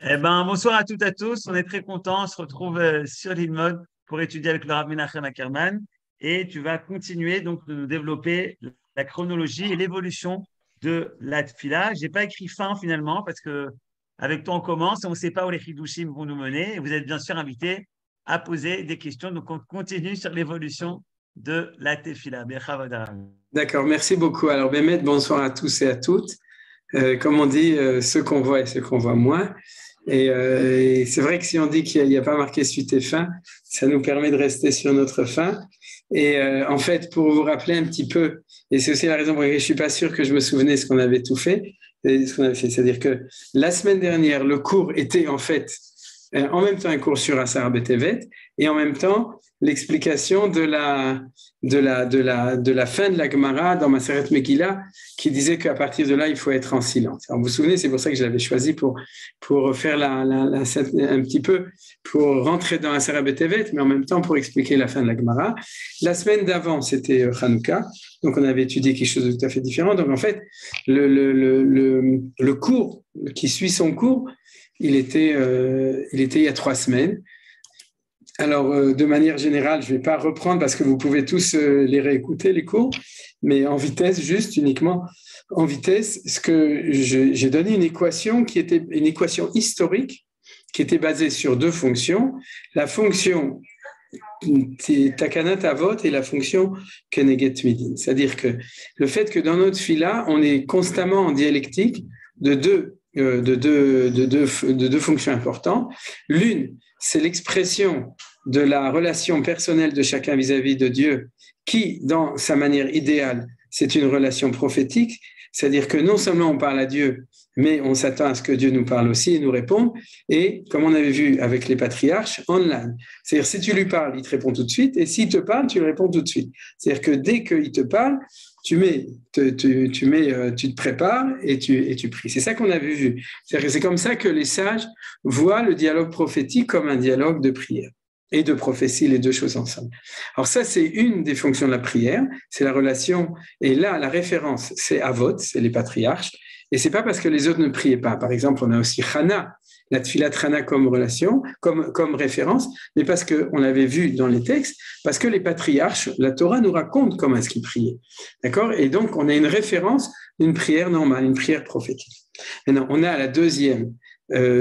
Bonsoir à toutes et à tous. On est très contents. On se retrouve sur l'IlMod pour étudier avec le Rav Menachem Ackerman. Et tu vas continuer donc de nous développer la chronologie et l'évolution de la Tfila. Je n'ai pas écrit fin finalement parce que avec toi on commence et on ne sait pas où les Chidushim vont nous mener. Et vous êtes bien sûr invités à poser des questions. Donc on continue sur l'évolution de la Tfila. D'accord, merci beaucoup. Alors, Bémet, bonsoir à tous et à toutes. Comme on dit, ceux qu'on voit et ceux qu'on voit moins. Et c'est vrai que si on dit qu'il n'y a pas marqué suite et fin, ça nous permet de rester sur notre fin. Et en fait, pour vous rappeler un petit peu, et c'est aussi la raison pour laquelle je ne suis pas sûr que je me souvenais ce qu'on avait tout fait, ce qu'on avait fait. C'est-à-dire que la semaine dernière, le cours était en fait en même temps un cours sur Asar Betevet et en même temps l'explication de la fin de la Gemara dans Maseret Megillah qui disait qu'à partir de là, il faut être en silence. Alors, vous vous souvenez, c'est pour ça que je l'avais choisi pour faire un petit peu, pour rentrer dans Asar Betevet, mais en même temps pour expliquer la fin de la Gemara. La semaine d'avant, c'était Hanouka, donc on avait étudié quelque chose de tout à fait différent. Donc en fait, le cours qui suit son cours, il était il y a 3 semaines. Alors, de manière générale, je ne vais pas reprendre parce que vous pouvez tous les réécouter, les cours, mais en vitesse, juste uniquement en vitesse, ce que j'ai donné une équation qui était une équation historique qui était basée sur 2 fonctions. La fonction Takana Tavot et la fonction Keneget Midin. C'est-à-dire que le fait que dans notre fila, on est constamment en dialectique de deux fonctions importantes. L'une, c'est l'expression de la relation personnelle de chacun vis-à-vis de Dieu, qui, dans sa manière idéale, c'est une relation prophétique, c'est-à-dire que non seulement on parle à Dieu, mais on s'attend à ce que Dieu nous parle aussi et nous réponde, et comme on avait vu avec les patriarches, online. C'est-à-dire si tu lui parles, il te répond tout de suite, et s'il te parle, tu lui réponds tout de suite. C'est-à-dire que dès qu'il te parle, tu te prépares et tu pries. C'est ça qu'on avait vu. C'est-à-dire que c'est comme ça que les sages voient le dialogue prophétique comme un dialogue de prière et de prophétie, les 2 choses ensemble. Alors ça, c'est une des fonctions de la prière, c'est la relation, et là, la référence, c'est Avot, c'est les patriarches, et c'est pas parce que les autres ne priaient pas. Par exemple, on a aussi Hana, la Tfilat Hana comme relation, comme référence, mais parce qu'on avait vu dans les textes, parce que les patriarches, la Torah nous raconte comment est-ce qu'ils priaient. D'accord? Et donc, on a une référence d'une prière normale, une prière prophétique. Maintenant, on a la deuxième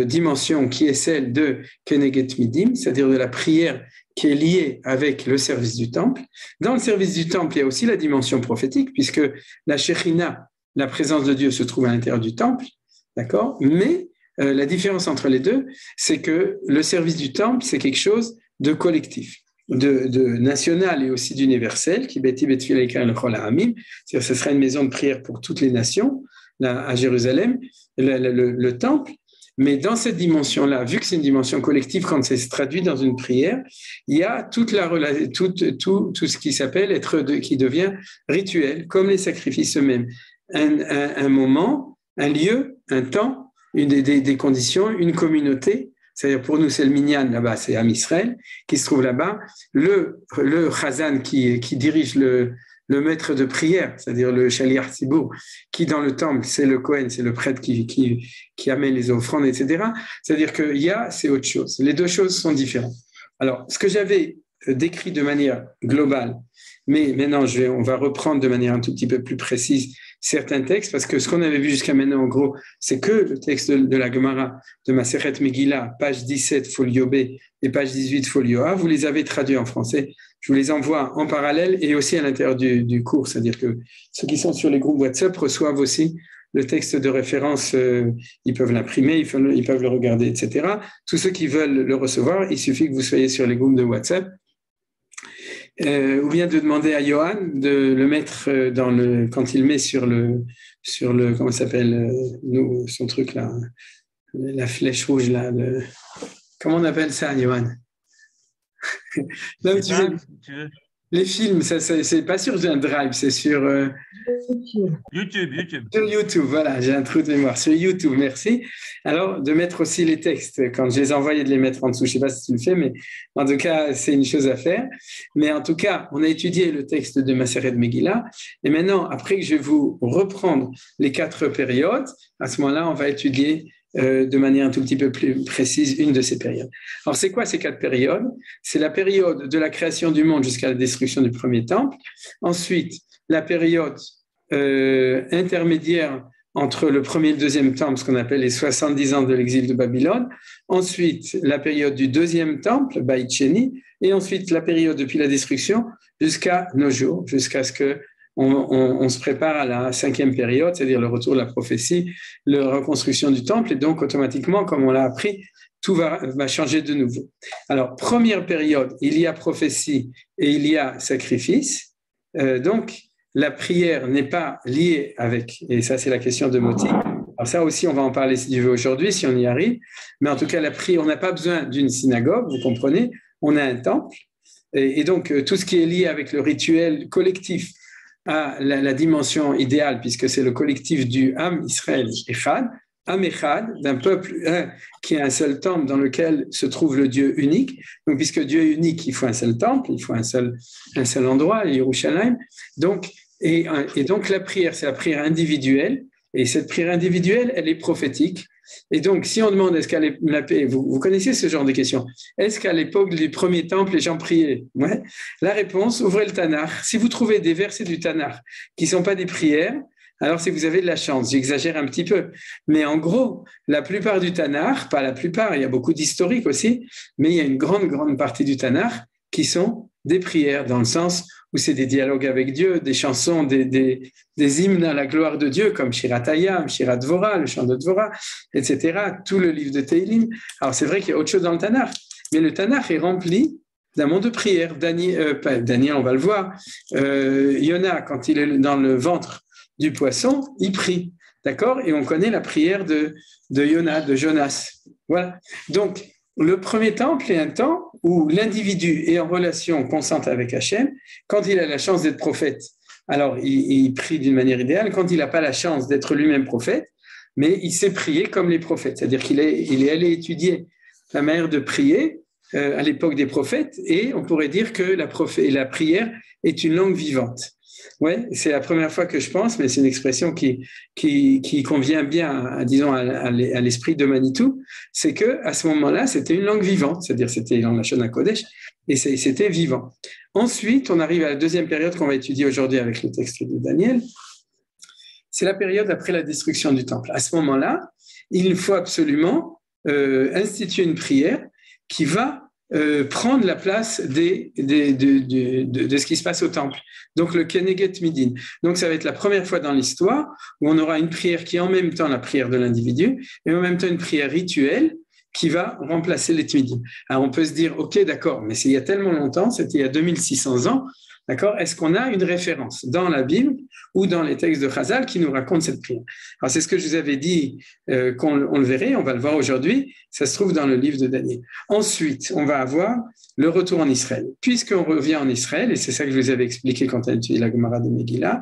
dimension qui est celle de Keneget Midim, c'est-à-dire de la prière qui est liée avec le service du temple. Dans le service du temple, il y a aussi la dimension prophétique, puisque la Shekhinah, la présence de Dieu, se trouve à l'intérieur du temple, d'accord? Mais la différence entre les deux, c'est que le service du temple, c'est quelque chose de collectif, de national et aussi d'universel, qui beti betfila ikar lechol ha'amim, c'est-à-dire ce sera une maison de prière pour toutes les nations, là, à Jérusalem, le temple. Mais dans cette dimension-là, vu que c'est une dimension collective, quand c'est traduit dans une prière, il y a tout ce qui s'appelle qui devient rituel, comme les sacrifices eux-mêmes. Un moment, un lieu, un temps, des conditions, une communauté. C'est-à-dire pour nous, c'est le minyan là-bas, c'est Am Israël qui se trouve là-bas. Le chazan qui dirige le maître de prière, c'est-à-dire le shaliach tzibur, qui dans le temple, c'est le Kohen, c'est le prêtre qui amène les offrandes, etc. C'est-à-dire c'est autre chose. Les 2 choses sont différentes. Alors, ce que j'avais décrit de manière globale, mais maintenant on va reprendre de manière un tout petit peu plus précise certains textes, parce que ce qu'on avait vu jusqu'à maintenant, en gros, c'est que le texte de la Gemara de Maseret Megillah, page 17, folio B, et page 18, folio A, vous les avez traduits en français. Je vous les envoie en parallèle et aussi à l'intérieur du cours, c'est-à-dire que ceux qui sont sur les groupes WhatsApp reçoivent aussi le texte de référence, ils peuvent l'imprimer, ils peuvent le regarder, etc. Tous ceux qui veulent le recevoir, il suffit que vous soyez sur les groupes de WhatsApp. Ou bien de demander à Johan de le mettre quand il met sur le comment ça s'appelle, son truc là, la flèche rouge là, comment on appelle ça, Johan? Là où tu veux. Les films, ça, c'est pas sur un drive, c'est sur YouTube. Sur YouTube, voilà, j'ai un trou de mémoire. Sur YouTube, merci. Alors, de mettre aussi les textes. Quand je les envoyais, de les mettre en dessous. Je ne sais pas si tu le fais, mais en tout cas, c'est une chose à faire. Mais en tout cas, on a étudié le texte de Maseret Megillah. Et maintenant, après que je vais vous reprendre les 4 périodes, à ce moment-là, on va étudier de manière un tout petit peu plus précise une de ces périodes. Alors, c'est quoi ces 4 périodes? C'est la période de la création du monde jusqu'à la destruction du premier temple. Ensuite, la période intermédiaire entre le premier et le deuxième temple, ce qu'on appelle les 70 ans de l'exil de Babylone. Ensuite, la période du deuxième temple, Beit Sheni, et ensuite la période depuis la destruction jusqu'à nos jours, jusqu'à ce que on se prépare à la 5e période, c'est-à-dire le retour de la prophétie, la reconstruction du temple, et donc automatiquement, comme on l'a appris, tout va changer de nouveau. Alors, première période, il y a prophétie et il y a sacrifice. Donc, la prière n'est pas liée avec, et ça c'est la question de Moti. Alors ça aussi, on va en parler si Dieu veut aujourd'hui, si on y arrive. Mais en tout cas, la prière, on n'a pas besoin d'une synagogue, vous comprenez, on a un temple. Et donc, tout ce qui est lié avec le rituel collectif à la dimension idéale, puisque c'est le collectif du Am Israël Echad, Am Echad, d'un peuple qui a un seul temple dans lequel se trouve le Dieu unique. Donc, puisque Dieu est unique, il faut un seul temple, il faut un seul endroit, Yerushalayim. Donc, et donc, la prière, c'est la prière individuelle. Et cette prière individuelle, elle est prophétique. Et donc, si on demande est-ce qu'à vous connaissez ce genre de questions, est-ce qu'à l'époque du premier temple, les gens priaient? Ouais. La réponse, ouvrez le Tanakh. Si vous trouvez des versets du Tanakh qui ne sont pas des prières, alors c'est que vous avez de la chance. J'exagère un petit peu. Mais en gros, la plupart du Tanakh, pas la plupart, il y a beaucoup d'historiques aussi, mais il y a une grande partie du Tanakh qui sont des prières, dans le sens où c'est des dialogues avec Dieu, des chansons, des hymnes à la gloire de Dieu, comme Shirat Hayam, Shirat Dvorah, le chant de Dvorah, etc., tout le livre de Teilim. Alors c'est vrai qu'il y a autre chose dans le Tanakh, mais le Tanakh est rempli d'un monde de prière. Daniel, on va le voir, Yona, quand il est dans le ventre du poisson, il prie, d'accord? Et on connaît la prière de Yona, de Jonas. Voilà. Donc, le premier temple est un temps où l'individu est en relation constante avec Hachem. Quand il a la chance d'être prophète, alors il prie d'une manière idéale. Quand il n'a pas la chance d'être lui-même prophète, mais il sait prier comme les prophètes. C'est-à-dire qu'il est allé étudier la manière de prier à l'époque des prophètes, et on pourrait dire que la prière est une langue vivante. Ouais, c'est la première fois que je pense, mais c'est une expression qui convient bien, disons, à l'esprit de Manitou, c'est que à ce moment-là, c'était une langue vivante, c'est-à-dire c'était dans la Shona Kodesh, et c'était vivant. Ensuite, on arrive à la deuxième période qu'on va étudier aujourd'hui avec le texte de Daniel. C'est la période après la destruction du temple. À ce moment-là, il faut absolument instituer une prière qui va prendre la place de ce qui se passe au temple. Donc le Keneget Midin. Donc ça va être la première fois dans l'histoire où on aura une prière qui est en même temps la prière de l'individu et en même temps une prière rituelle qui va remplacer les Tmidim. Alors on peut se dire, ok, d'accord, mais c'est il y a tellement longtemps, c'était il y a 2600 ans, d'accord? Est-ce qu'on a une référence dans la Bible ou dans les textes de Chazal qui nous racontent cette prière? Alors c'est ce que je vous avais dit, qu'on le verrait, on va le voir aujourd'hui, ça se trouve dans le livre de Daniel. Ensuite, on va avoir le retour en Israël. Puisqu'on revient en Israël, et c'est ça que je vous avais expliqué quand on a étudié la Gemara de Megillah,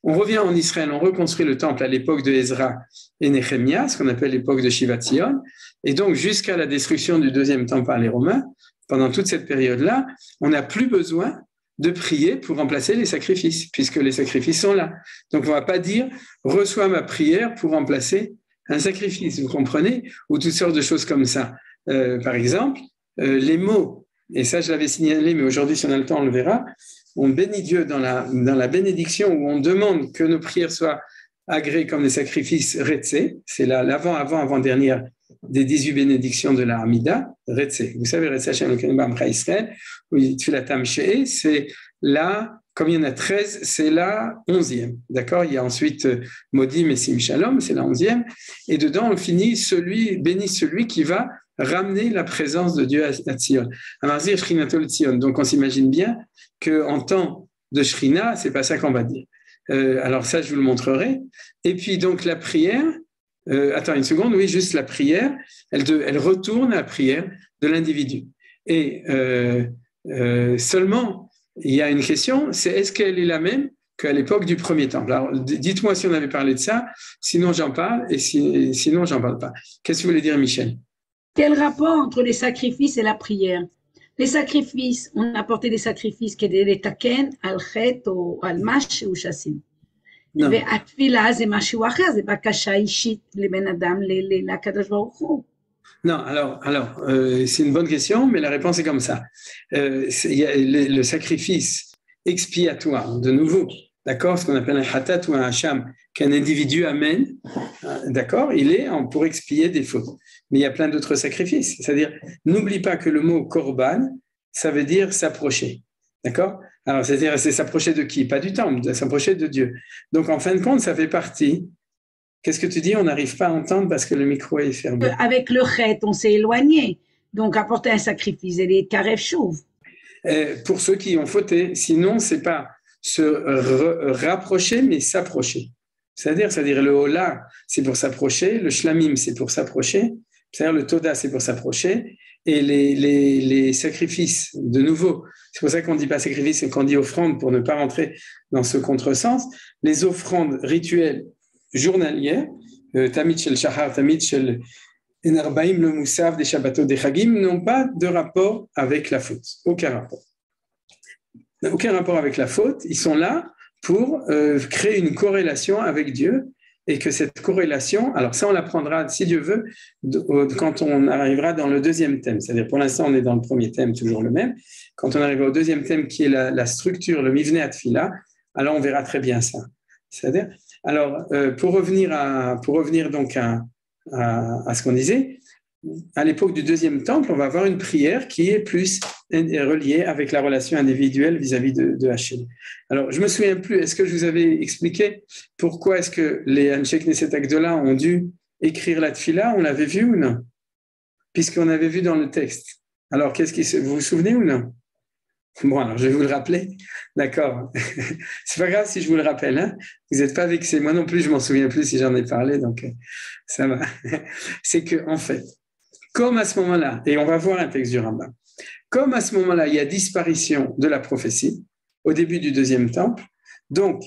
on revient en Israël, on reconstruit le temple à l'époque de Ezra et Néhémia, ce qu'on appelle l'époque de Shivat Zion, et donc jusqu'à la destruction du deuxième temple par les Romains, pendant toute cette période-là, on n'a plus besoin de prier pour remplacer les sacrifices, puisque les sacrifices sont là. Donc on ne va pas dire « reçois ma prière pour remplacer un sacrifice », vous comprenez? Ou toutes sortes de choses comme ça. Par exemple, les mots, et ça je l'avais signalé, mais aujourd'hui si on a le temps on le verra, on bénit Dieu dans la bénédiction où on demande que nos prières soient agréées comme des sacrifices retsé, c'est l'avant-dernière des 18 bénédictions de la Hamida, retsé. Vous savez, retsé Hashem Elokeinu b'Amcha Israël, Tfilatam She'eh, c'est là, comme il y en a 13, c'est la 11e. D'accord? Il y a ensuite Modim et Sim Shalom, c'est la 11e. Et dedans, on finit béni celui qui va ramener la présence de Dieu à Tzion. Amarzir Shrinato Tzion. Donc, on s'imagine bien qu'en temps de Shrina, c'est pas ça qu'on va dire. Alors ça, je vous le montrerai. Et puis, donc, la prière, attends une seconde, oui, juste la prière, elle retourne à la prière de l'individu. Et seulement, il y a une question, c'est est-ce qu'elle est la même qu'à l'époque du premier temple? Alors, dites-moi si on avait parlé de ça, sinon j'en parle, et sinon j'en parle pas. Qu'est-ce que vous voulez dire, Michel? Quel rapport entre les sacrifices et la prière? Les sacrifices, on apportait des sacrifices qui étaient les taken, al-chet ou al-mash ou chassim. Non. והתפילה זה משהו אחר, זה בקשה אישית לבן אדם, לקדוש ברוך הוא. Non, c'est une bonne question, mais la réponse est comme ça. Il y a le sacrifice expiatoire, de nouveau, d'accord, ce qu'on appelle un hatat ou un hacham, qu'un individu amène, d'accord, il est pour expier des fautes. Mais il y a plein d'autres sacrifices. C'est-à-dire, n'oublie pas que le mot korban, ça veut dire s'approcher, d'accord. Alors, c'est-à-dire, c'est s'approcher de qui? Pas du temple, de s'approcher de Dieu. Donc, en fin de compte, ça fait partie. Qu'est-ce que tu dis? On n'arrive pas à entendre parce que le micro est fermé. Avec le chet, on s'est éloigné. Donc, apporter un sacrifice, et les karev chouv. Pour ceux qui ont fauté, sinon, c'est pas se rapprocher, mais s'approcher. C'est-à-dire le hola, c'est pour s'approcher, le shlamim, c'est pour s'approcher, c'est-à-dire le toda, c'est pour s'approcher, et les sacrifices, de nouveau, c'est pour ça qu'on ne dit pas sacrifice, c'est qu'on dit offrande pour ne pas rentrer dans ce contresens. Les offrandes rituelles journalières, Tamid Shel Shahar, Tamid Shel Enarbaim, le Moussaf, des Shabbatot, des Chagim, n'ont pas de rapport avec la faute. Aucun rapport. Aucun rapport avec la faute. Ils sont là pour créer une corrélation avec Dieu et que cette corrélation, alors ça on l'apprendra si Dieu veut quand on arrivera dans le deuxième thème, c'est-à-dire pour l'instant on est dans le premier thème, toujours le même, quand on arrivera au deuxième thème qui est la structure, le mivnei atfila, alors on verra très bien ça. C'est-à-dire, alors pour revenir donc à ce qu'on disait, à l'époque du deuxième temple, on va avoir une prière qui est plus reliée avec la relation individuelle vis-à-vis de Hachem. Alors, je ne me souviens plus, est-ce que je vous avais expliqué pourquoi est-ce que les Anshe Knesset Agdola ont dû écrire la Tfila? On l'avait vu ou non? Puisqu'on avait vu dans le texte. Alors, vous vous souvenez ou non? Bon, alors je vais vous le rappeler. D'accord. C'est pas grave si je vous le rappelle. Hein, vous n'êtes pas vexés. Moi non plus, je m'en souviens plus si j'en ai parlé, donc ça va. C'est que, en fait, comme à ce moment-là, et on va voir un texte du Rambam, comme à ce moment-là, il y a disparition de la prophétie au début du deuxième temple, donc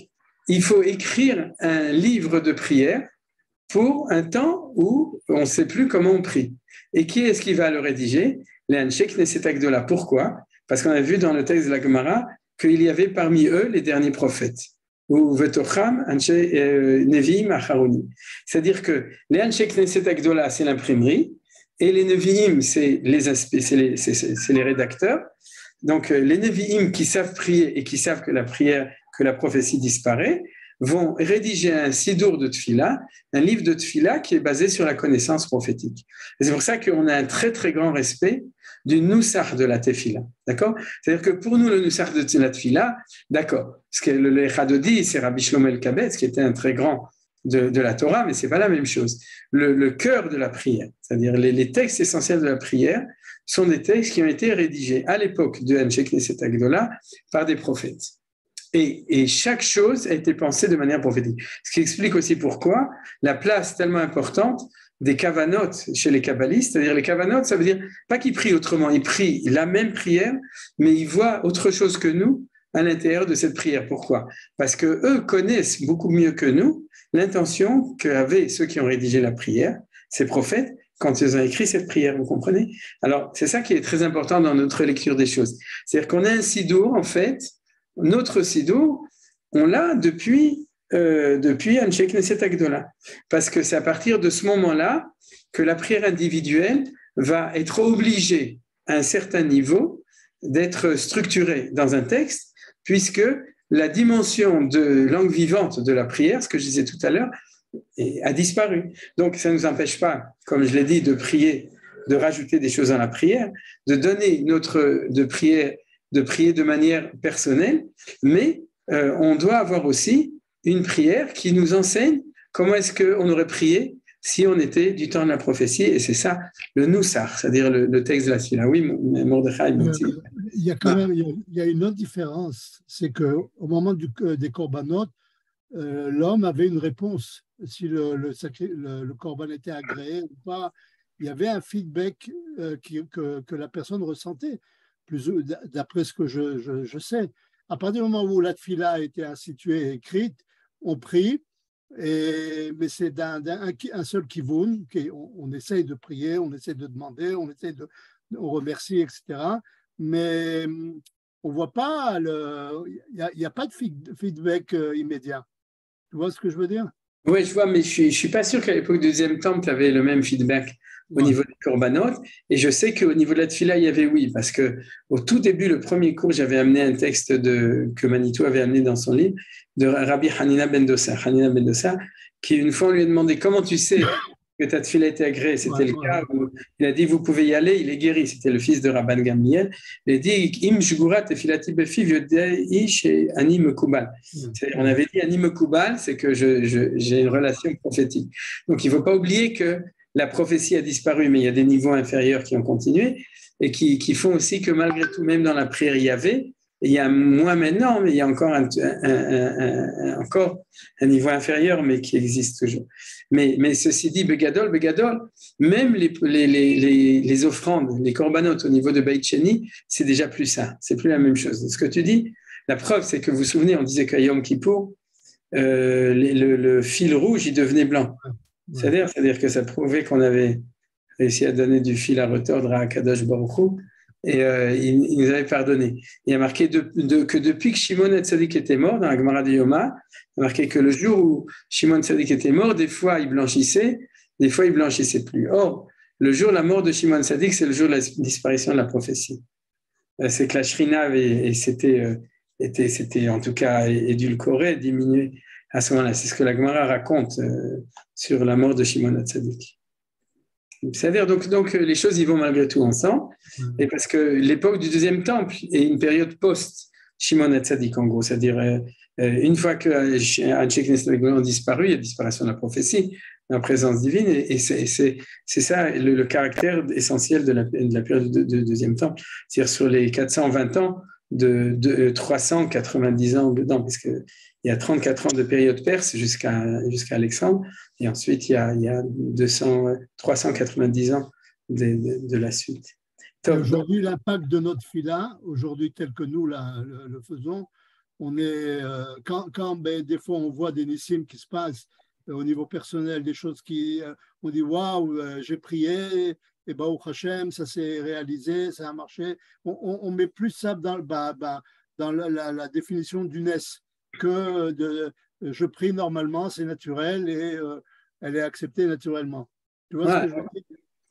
il faut écrire un livre de prière pour un temps où on ne sait plus comment on prie. Et qui est-ce qui va le rédiger? Les Anshe Knesset Agdola. Pourquoi? Parce qu'on a vu dans le texte de la Gemara qu'il y avait parmi eux les derniers prophètes. Ou Vetocham, Anshe Neviim, Acharoni. C'est-à-dire que les Anshe Knesset Agdola, c'est l'imprimerie, et les Neviim, c'est les rédacteurs. Donc, les Neviim qui savent prier et qui savent que la prophétie disparaît, vont rédiger un sidour de Tfila, un livre de Tfila qui est basé sur la connaissance prophétique. Et c'est pour ça qu'on a un très, très grand respect du Noussar de la Tefila. D'accord? C'est-à-dire que pour nous, le Noussar de la Tfila, d'accord, ce que le Echadodi, c'est Rabbi Shlomo El-Kabetz, qui était un très grand de la Torah, mais ce n'est pas la même chose. Le cœur de la prière, c'est-à-dire les textes essentiels de la prière, sont des textes qui ont été rédigés à l'époque de Anshe Knesset Agdola par des prophètes. Et chaque chose a été pensée de manière prophétique. Ce qui explique aussi pourquoi la place tellement importante des kavanot chez les kabbalistes, c'est-à-dire les kavanot, ça veut dire pas qu'ils prient autrement, ils prient la même prière, mais ils voient autre chose que nous à l'intérieur de cette prière. Pourquoi? Parce que eux connaissent beaucoup mieux que nous l'intention qu'avaient ceux qui ont rédigé la prière, ces prophètes, quand ils ont écrit cette prière, vous comprenez? Alors, c'est ça qui est très important dans notre lecture des choses. C'est-à-dire qu'on a un sidour, en fait, notre sidour, on l'a depuis Anshe Knesset Agdola. Parce que c'est à partir de ce moment-là que la prière individuelle va être obligée, à un certain niveau, d'être structurée dans un texte, puisque la dimension de langue vivante de la prière, ce que je disais tout à l'heure, a disparu. Donc, ça ne nous empêche pas, comme je l'ai dit, de prier, de rajouter des choses dans la prière, de prier de manière personnelle, mais on doit avoir aussi une prière qui nous enseigne comment est-ce qu'on aurait prié si on était du temps de la prophétie, et c'est ça le Noussar, c'est-à-dire le texte de la Tfila. Oui, Mordechai. Il y a quand même il y a une autre différence, c'est qu'au moment des corbanotes, l'homme avait une réponse. Si le corban était agréé ou pas, il y avait un feedback que la personne ressentait, d'après ce que je sais. À partir du moment où la tfila a été instituée et écrite, on prie, mais c'est un seul kivoun, on essaye de prier, on essaie de demander, on remercie, etc. Mais on voit pas, il n'y a pas de feedback immédiat. Tu vois ce que je veux dire? Oui, je vois, mais je suis pas sûr qu'à l'époque du deuxième temple, tu avais le même feedback au Ouais. niveau des corbanotes. Et je sais qu'au niveau de la tefila, il y avait oui, parce que au tout début, le premier cours, j'avais amené un texte que Manitou avait amené dans son livre de Rabbi Hanina Ben Dossa. Hanina Ben Dossa, qui une fois on lui a demandé comment tu sais que ta tefila était agréée. C'était le cas où il a dit vous pouvez y aller, il est guéri. C'était le fils de Rabban Gamliel. Il a dit Im shgurat tefilati befiv yodei chez Ani Mekubal. On avait dit Ani Mekubal, c'est que j'ai une relation prophétique. Donc il ne faut pas oublier que la prophétie a disparu, mais il y a des niveaux inférieurs qui ont continué et qui font aussi que malgré tout, même dans la prière, il y avait, il y a moins maintenant, mais il y a encore encore un niveau inférieur, mais qui existe toujours. Mais ceci dit, Begadol, même les offrandes, les corbanotes au niveau de Beit Sheni, c'est déjà plus ça, c'est plus la même chose. Ce que tu dis, la preuve, c'est que vous vous souvenez, on disait qu'à Yom Kippour, le fil rouge, il devenait blanc. C'est-à-dire que ça prouvait qu'on avait réussi à donner du fil à retordre à Akadosh Baruch Hu, et il nous avait pardonné. Il y a marqué que depuis que Shimon Hatzadik était mort, dans la Gemara de Yoma, il y a marqué que le jour où Shimon Hatzadik était mort, des fois il blanchissait, des fois il blanchissait plus. Or, le jour de la mort de Shimon Hatzadik, c'est le jour de la disparition de la prophétie. C'est que la Shrina c'était en tout cas édulcoré, diminué à ce moment-là. C'est ce que la Gemara raconte sur la mort de Shimon Hatzadik. C'est-à-dire donc les choses y vont malgré tout ensemble, et parce que l'époque du deuxième temple est une période post-Shimon Hatzadik en gros, c'est-à-dire une fois que Anshek Nestlé ont disparu, il y a disparition de la prophétie, la présence divine, et c'est ça le caractère essentiel de la période du deuxième temple, c'est-à-dire sur les 420 ans de 390 ans dedans, parce qu'il y a 34 ans de période perse jusqu'à Alexandre, et ensuite il y a 390 ans de la suite. Aujourd'hui, l'impact de notre fila, aujourd'hui tel que nous le faisons, on est, quand des fois on voit des nissim qui se passent au niveau personnel, des choses on dit waouh, j'ai prié, et Baruch Hashem, ça s'est réalisé, ça a marché. On met plus ça dans la définition du NES que je prie normalement, c'est naturel et elle est acceptée naturellement. Tu vois ce que je veux dire?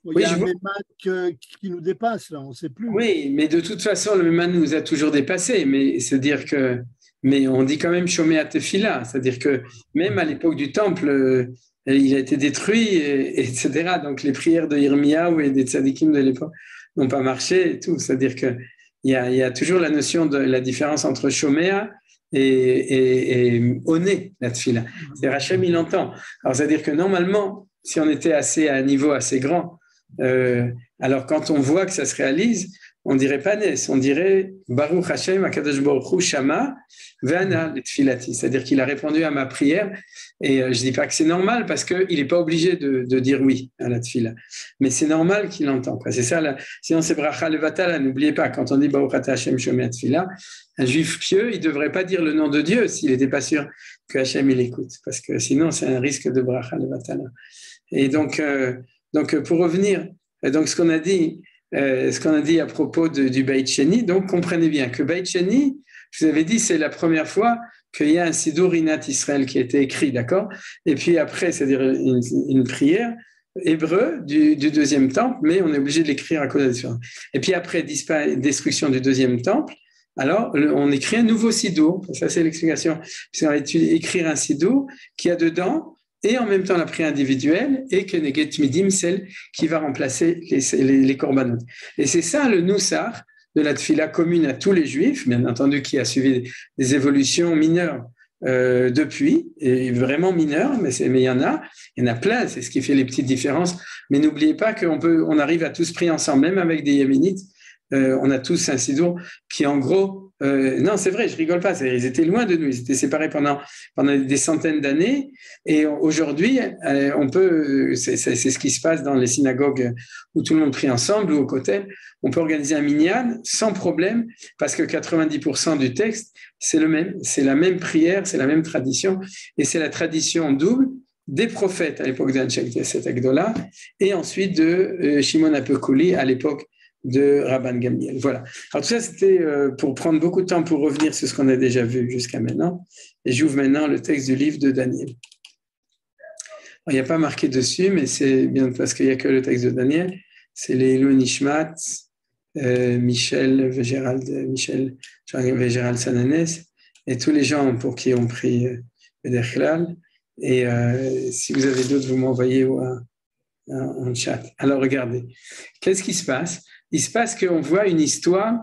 Il y a un méman qui nous dépasse, là, on ne sait plus. Oui, mais de toute façon, le méman nous a toujours dépassés, mais on dit quand même Shomea Tefila, c'est-à-dire que même à l'époque du temple, il a été détruit, etc. Donc les prières de Yirmiyahu et des tzadikim de l'époque n'ont pas marché et tout. C'est-à-dire qu'il y a toujours la notion de la différence entre Shomea et Oné, la Tefila. C'est-à-dire Hachem, il entend. Alors c'est-à-dire que normalement, si on était à un niveau assez grand, alors quand on voit que ça se réalise, on dirait pas Nes, on dirait Baruch Hashem Akadosh Baruch Hu Shama Ve'ana Tfilati, c'est-à-dire qu'il a répondu à ma prière. Et je dis pas que c'est normal parce qu'il n'est pas obligé de dire oui à la tfila, mais c'est normal qu'il entend. C'est ça, sinon c'est bracha levatala. N'oubliez pas, quand on dit Baruch Ata Hashem Shomea Tfila, un juif pieux, il ne devrait pas dire le nom de Dieu s'il n'était pas sûr que Hashem il écoute, parce que sinon c'est un risque de bracha levatala. Et donc pour revenir, donc ce qu'on a dit à propos du Beit Sheni, donc comprenez bien que Beit Sheni, je vous avais dit, c'est la première fois qu'il y a un Sidur Inat Israël qui a été écrit, d'accord? Et puis après, c'est-à-dire une prière hébreu du deuxième temple, mais on est obligé de l'écrire à cause de la différence. Et puis après, destruction du deuxième temple, alors on écrit un nouveau Sidur, ça c'est l'explication, puisqu'on va écrire un Sidur qui a dedans, et en même temps la prière individuelle, et que Neget Midim, celle qui va remplacer les korbanot. Et c'est ça le Noussar de la tfila commune à tous les juifs, bien entendu qui a suivi des évolutions mineures depuis, et vraiment mineures, mais il y en a plein, c'est ce qui fait les petites différences. Mais n'oubliez pas qu'on arrive à tous prier ensemble, même avec des Yéménites, on a tous un sidour qui en gros, non c'est vrai, je rigole pas, ils étaient loin de nous, ils étaient séparés pendant des centaines d'années, et aujourd'hui on peut, c'est ce qui se passe dans les synagogues où tout le monde prie ensemble ou au kotel, on peut organiser un minyan sans problème parce que 90% du texte c'est le même, c'est la même prière, c'est la même tradition, et c'est la tradition double des prophètes à l'époque d'Anshek Yosef Agdola et ensuite de Shimon Apekuli à l'époque de Rabban Gamliel. Voilà. Alors tout ça, c'était pour prendre beaucoup de temps pour revenir sur ce qu'on a déjà vu jusqu'à maintenant. Et j'ouvre maintenant le texte du livre de Daniel. Il n'y a pas marqué dessus, mais c'est bien parce qu'il n'y a que le texte de Daniel. C'est les Ilou Nishmat, Michel Végéral Sananès, et tous les gens pour qui on prie Bederchlal. Et si vous avez d'autres, vous m'envoyez en chat. Alors regardez, qu'est-ce qui se passe? Il se passe qu'on voit une histoire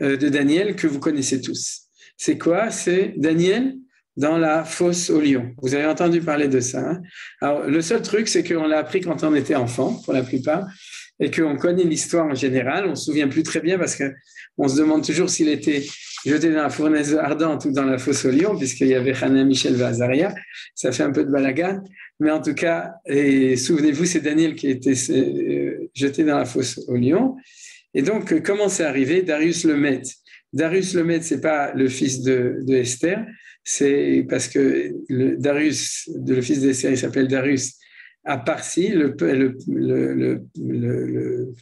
de Daniel que vous connaissez tous. C'est quoi? C'est Daniel dans la fosse au lion. Vous avez entendu parler de ça. Hein? Alors, le seul truc, c'est qu'on l'a appris quand on était enfant, pour la plupart, et qu'on connaît l'histoire en général. On ne se souvient plus très bien parce qu'on se demande toujours s'il était jeté dans la fournaise ardente ou dans la fosse au lion, puisqu'il y avait Hanan, Michel et Azaria. Ça fait un peu de balagan. Mais en tout cas, et souvenez-vous, c'est Daniel qui a été jeté dans la fosse au lion. Et donc, comment c'est arrivé? Darius le Mède. Darius le Mède, ce n'est pas le fils de Esther, c'est parce que Darius, le fils d'Esther, il s'appelle Darius à Parsi, le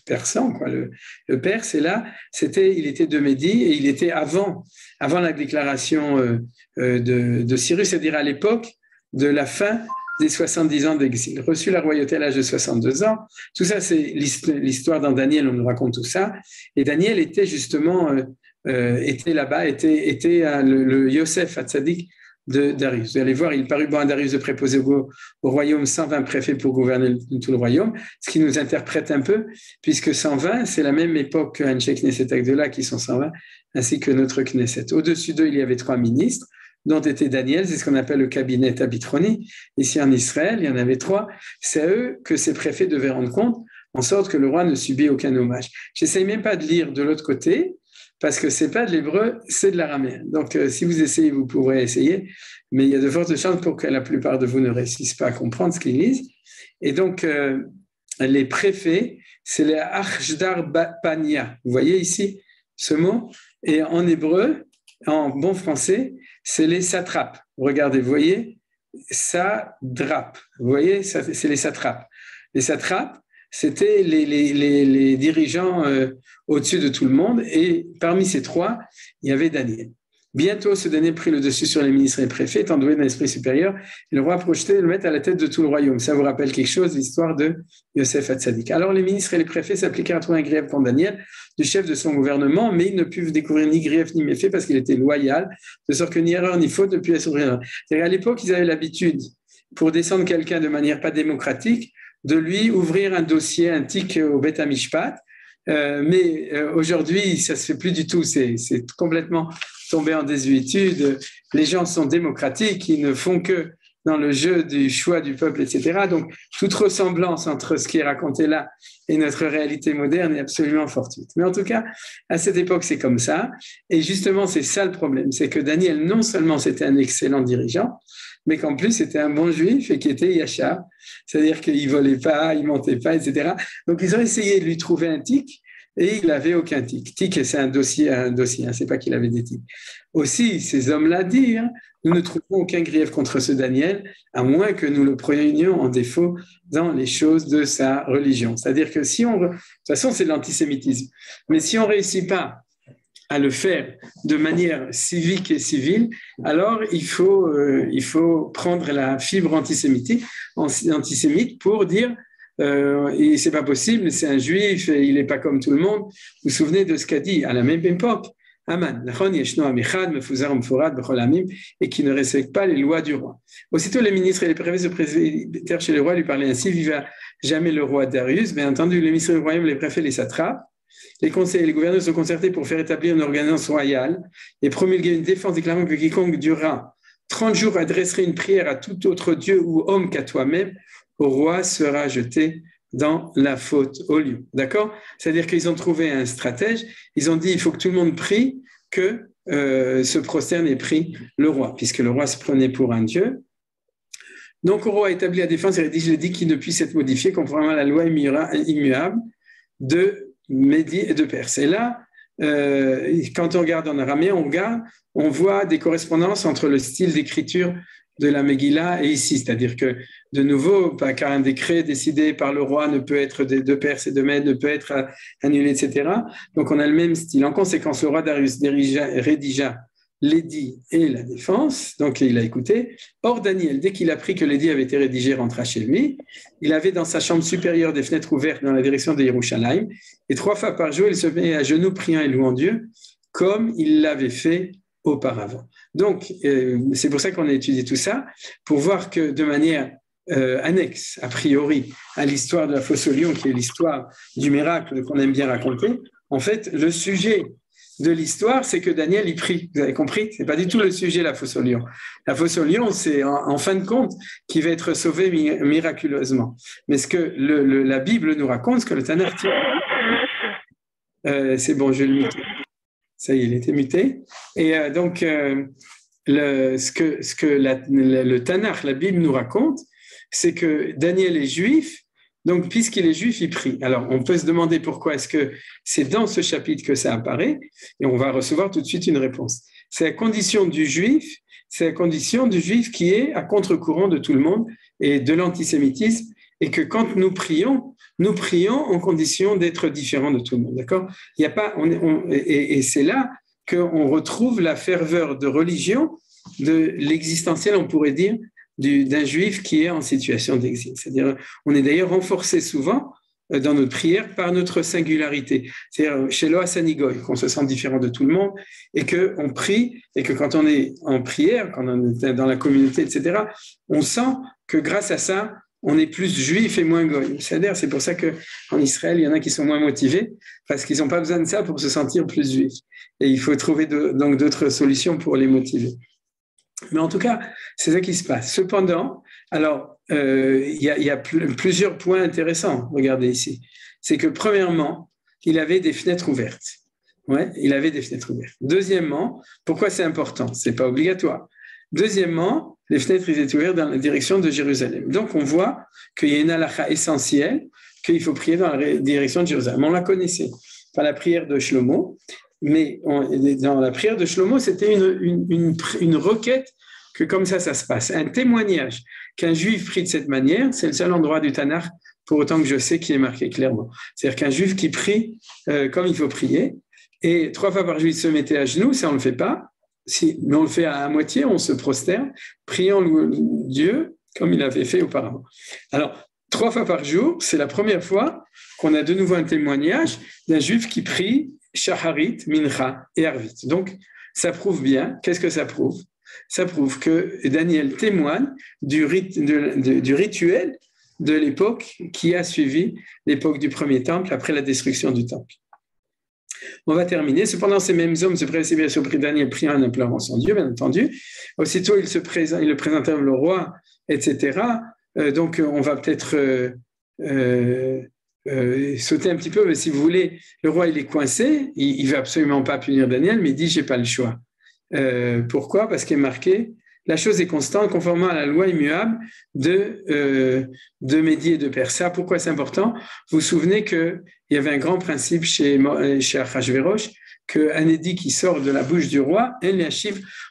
persan, quoi, le Perse, et là, il était de Médie, et il était avant la déclaration de Cyrus, c'est-à-dire à l'époque de la fin des 70 ans d'exil. Reçu la royauté à l'âge de 62 ans. Tout ça, c'est l'histoire dans Daniel, on nous raconte tout ça. Et Daniel était justement, était là-bas, était le Yosef Hatzadik de Darius. Vous allez voir, il parut bon à Darius de préposer au royaume 120 préfets pour gouverner tout le royaume, ce qui nous interprète un peu, puisque 120, c'est la même époque que Anshek Knesset Agdola, qui sont 120, ainsi que notre Knesset. Au-dessus d'eux, il y avait 3 ministres, dont était Daniel, c'est ce qu'on appelle le cabinet Abitroni. Ici en Israël, il y en avait 3. C'est à eux que ces préfets devaient rendre compte, en sorte que le roi ne subit aucun hommage. J'essaye même pas de lire de l'autre côté, parce que c'est pas de l'hébreu, c'est de l'araméen. Donc, si vous essayez, vous pourrez essayer, mais il y a de fortes chances pour que la plupart de vous ne réussissent pas à comprendre ce qu'ils lisent. Et donc, les préfets, c'est les Achdar Pania. Vous voyez ici ce mot? Et en hébreu, en bon français, c'est les satrapes. Regardez, vous voyez, sadrap. Vous voyez, c'est les satrapes. Les satrapes, c'était les dirigeants au-dessus de tout le monde. Et parmi ces 3, il y avait Daniel. Bientôt, ce dernier prit le dessus sur les ministres et les préfets, étant doué d'un esprit supérieur, et le roi projetait de le mettre à la tête de tout le royaume. Ça vous rappelle quelque chose, l'histoire de Yosef Hatzadik. Alors, les ministres et les préfets s'appliquèrent à trouver un grief contre Daniel, du chef de son gouvernement, mais ils ne purent découvrir ni grief ni méfait parce qu'il était loyal, de sorte que ni erreur ni faute ne put être souverain. C'est-à-dire, à l'époque, ils avaient l'habitude, pour descendre quelqu'un de manière pas démocratique, de lui ouvrir un dossier, un tic au Beth Amishpat. Mais aujourd'hui, ça se fait plus du tout. C'est complètement tombé en désuétude. Les gens sont démocratiques, ils ne font que dans le jeu du choix du peuple, etc. Donc, toute ressemblance entre ce qui est raconté là et notre réalité moderne est absolument fortuite. Mais en tout cas, à cette époque, c'est comme ça. Et justement, c'est ça le problème. C'est que Daniel, non seulement c'était un excellent dirigeant, mais qu'en plus, c'était un bon juif et qui était yachar. C'est-à-dire qu'il ne volait pas, il ne mentait pas, etc. Donc, ils ont essayé de lui trouver un tic et il n'avait aucun tic. Tic, c'est un dossier, hein, c'est pas qu'il avait des tics. Aussi, ces hommes-là disent, nous ne trouvons aucun grief contre ce Daniel, à moins que nous le prenions en défaut dans les choses de sa religion. C'est-à-dire que si on... De toute façon, c'est de l'antisémitisme. Mais si on ne réussit pas à le faire de manière civique et civile, alors il faut prendre la fibre antisémite pour dire et c'est pas possible, c'est un juif, il n'est pas comme tout le monde. Vous vous souvenez de ce qu'a dit à la même époque Aman, et qui ne respecte pas les lois du roi. Aussitôt, les ministres et les préfets se présentèrent chez le roi, lui parlaient ainsi: viva jamais le roi Darius. Bien entendu, les ministres du royaume, les préfets, les satrapes, les conseillers et les gouverneurs se concertaient pour faire établir une organisation royale et promulguer une défense déclarant que quiconque durera 30 jours adresserait une prière à tout autre Dieu ou homme qu'à toi-même, au roi sera jeté dans la faute au lieu. D'accord? C'est-à-dire qu'ils ont trouvé un stratège, ils ont dit il faut que tout le monde prie que se prosterne et prie le roi, puisque le roi se prenait pour un dieu. Donc, le roi a établi la défense et rédige l'édit qui ne puisse être modifié conformément à la loi immuable de Médie et de Perse. Et là, quand on regarde en araméen, on voit des correspondances entre le style d'écriture de la Megillah et ici, c'est-à-dire que, de nouveau, car un décret décidé par le roi ne peut être de Perse et de Mède, ne peut être annulé, etc. Donc, on a le même style. En conséquence, le roi Darius rédigea l'édit et la défense, donc il a écouté. Or, Daniel, dès qu'il a appris que l'édit avait été rédigé, rentra chez lui. Il avait dans sa chambre supérieure des fenêtres ouvertes dans la direction de Yerushalayim, et 3 fois par jour, il se met à genoux priant et louant Dieu, comme il l'avait fait auparavant. Donc, c'est pour ça qu'on a étudié tout ça, pour voir que de manière annexe, a priori, à l'histoire de la fosse au lion, qui est l'histoire du miracle qu'on aime bien raconter, en fait, le sujet de l'histoire, c'est que Daniel y prie. Vous avez compris? C'est pas du tout le sujet, la fosse au lion. La fosse au lion, c'est en fin de compte qui va être sauvé miraculeusement. Mais ce que la Bible nous raconte, ce que le Tanakh c'est bon, je vais le muter. Ça y est, il était muté. Et donc, ce que le Tanakh, la Bible nous raconte, c'est que Daniel est juif. Donc, puisqu'il est juif, il prie. Alors, on peut se demander pourquoi est-ce que c'est dans ce chapitre que ça apparaît, et on va recevoir tout de suite une réponse. C'est la condition du juif, c'est la condition du juif qui est à contre-courant de tout le monde et de l'antisémitisme, et que quand nous prions en condition d'être différents de tout le monde. D'accord? Il y a pas, et c'est là qu'on retrouve la ferveur de religion, de l'existentiel, on pourrait dire, d'un juif qui est en situation d'exil. C'est-à-dire, on est d'ailleurs renforcé souvent dans notre prière par notre singularité. C'est-à-dire, chez Loasanigoy, qu'on se sent différent de tout le monde et qu'on prie, et que quand on est en prière, quand on est dans la communauté, etc., on sent que grâce à ça, on est plus juif et moins goy. C'est-à-dire, c'est pour ça qu'en Israël, il y en a qui sont moins motivés parce qu'ils n'ont pas besoin de ça pour se sentir plus juifs. Et il faut trouver donc d'autres solutions pour les motiver. Mais en tout cas, c'est ça qui se passe. Cependant, alors, il y a plusieurs points intéressants. Regardez ici. C'est que premièrement, il avait des fenêtres ouvertes. Ouais, il avait des fenêtres ouvertes. Deuxièmement, pourquoi c'est important? C'est pas obligatoire. Deuxièmement, les fenêtres étaient ouvertes dans la direction de Jérusalem. Donc, on voit qu'il y a une halakha essentielle qu'il faut prier dans la direction de Jérusalem. On la connaissait par la prière de Shlomo. Mais dans la prière de Shlomo, c'était une requête que comme ça se passe. Un témoignage qu'un juif prie de cette manière, c'est le seul endroit du Tanakh, pour autant que je sais, qui est marqué clairement. C'est-à-dire qu'un juif qui prie comme il faut prier, et 3 fois par jour, il se mettait à genoux, ça on ne le fait pas, mais on le fait à moitié, on se prosterne, priant Dieu comme il avait fait auparavant. Alors, 3 fois par jour, c'est la première fois qu'on a de nouveau un témoignage d'un juif qui prie Shaharit, Mincha et Arvit. Donc, ça prouve bien, qu'est-ce que ça prouve? Ça prouve que Daniel témoigne du rituel de l'époque qui a suivi l'époque du premier temple après la destruction du temple. On va terminer. Cependant, ces mêmes hommes se précipitèrent sur Daniel, priant en implorant son Dieu, bien entendu. Aussitôt, il le présentèrent le roi, etc. Donc, on va peut-être sauter un petit peu, mais si vous voulez, le roi il est coincé, il ne veut absolument pas punir Daniel, mais il dit j'ai pas le choix. Pourquoi? Parce qu'il est marqué la chose est constante conformément à la loi immuable de Médie et de Persa. Pourquoi c'est important? Vous vous souvenez qu'il y avait un grand principe chez Achashverosh, qu'un édit qui sort de la bouche du roi,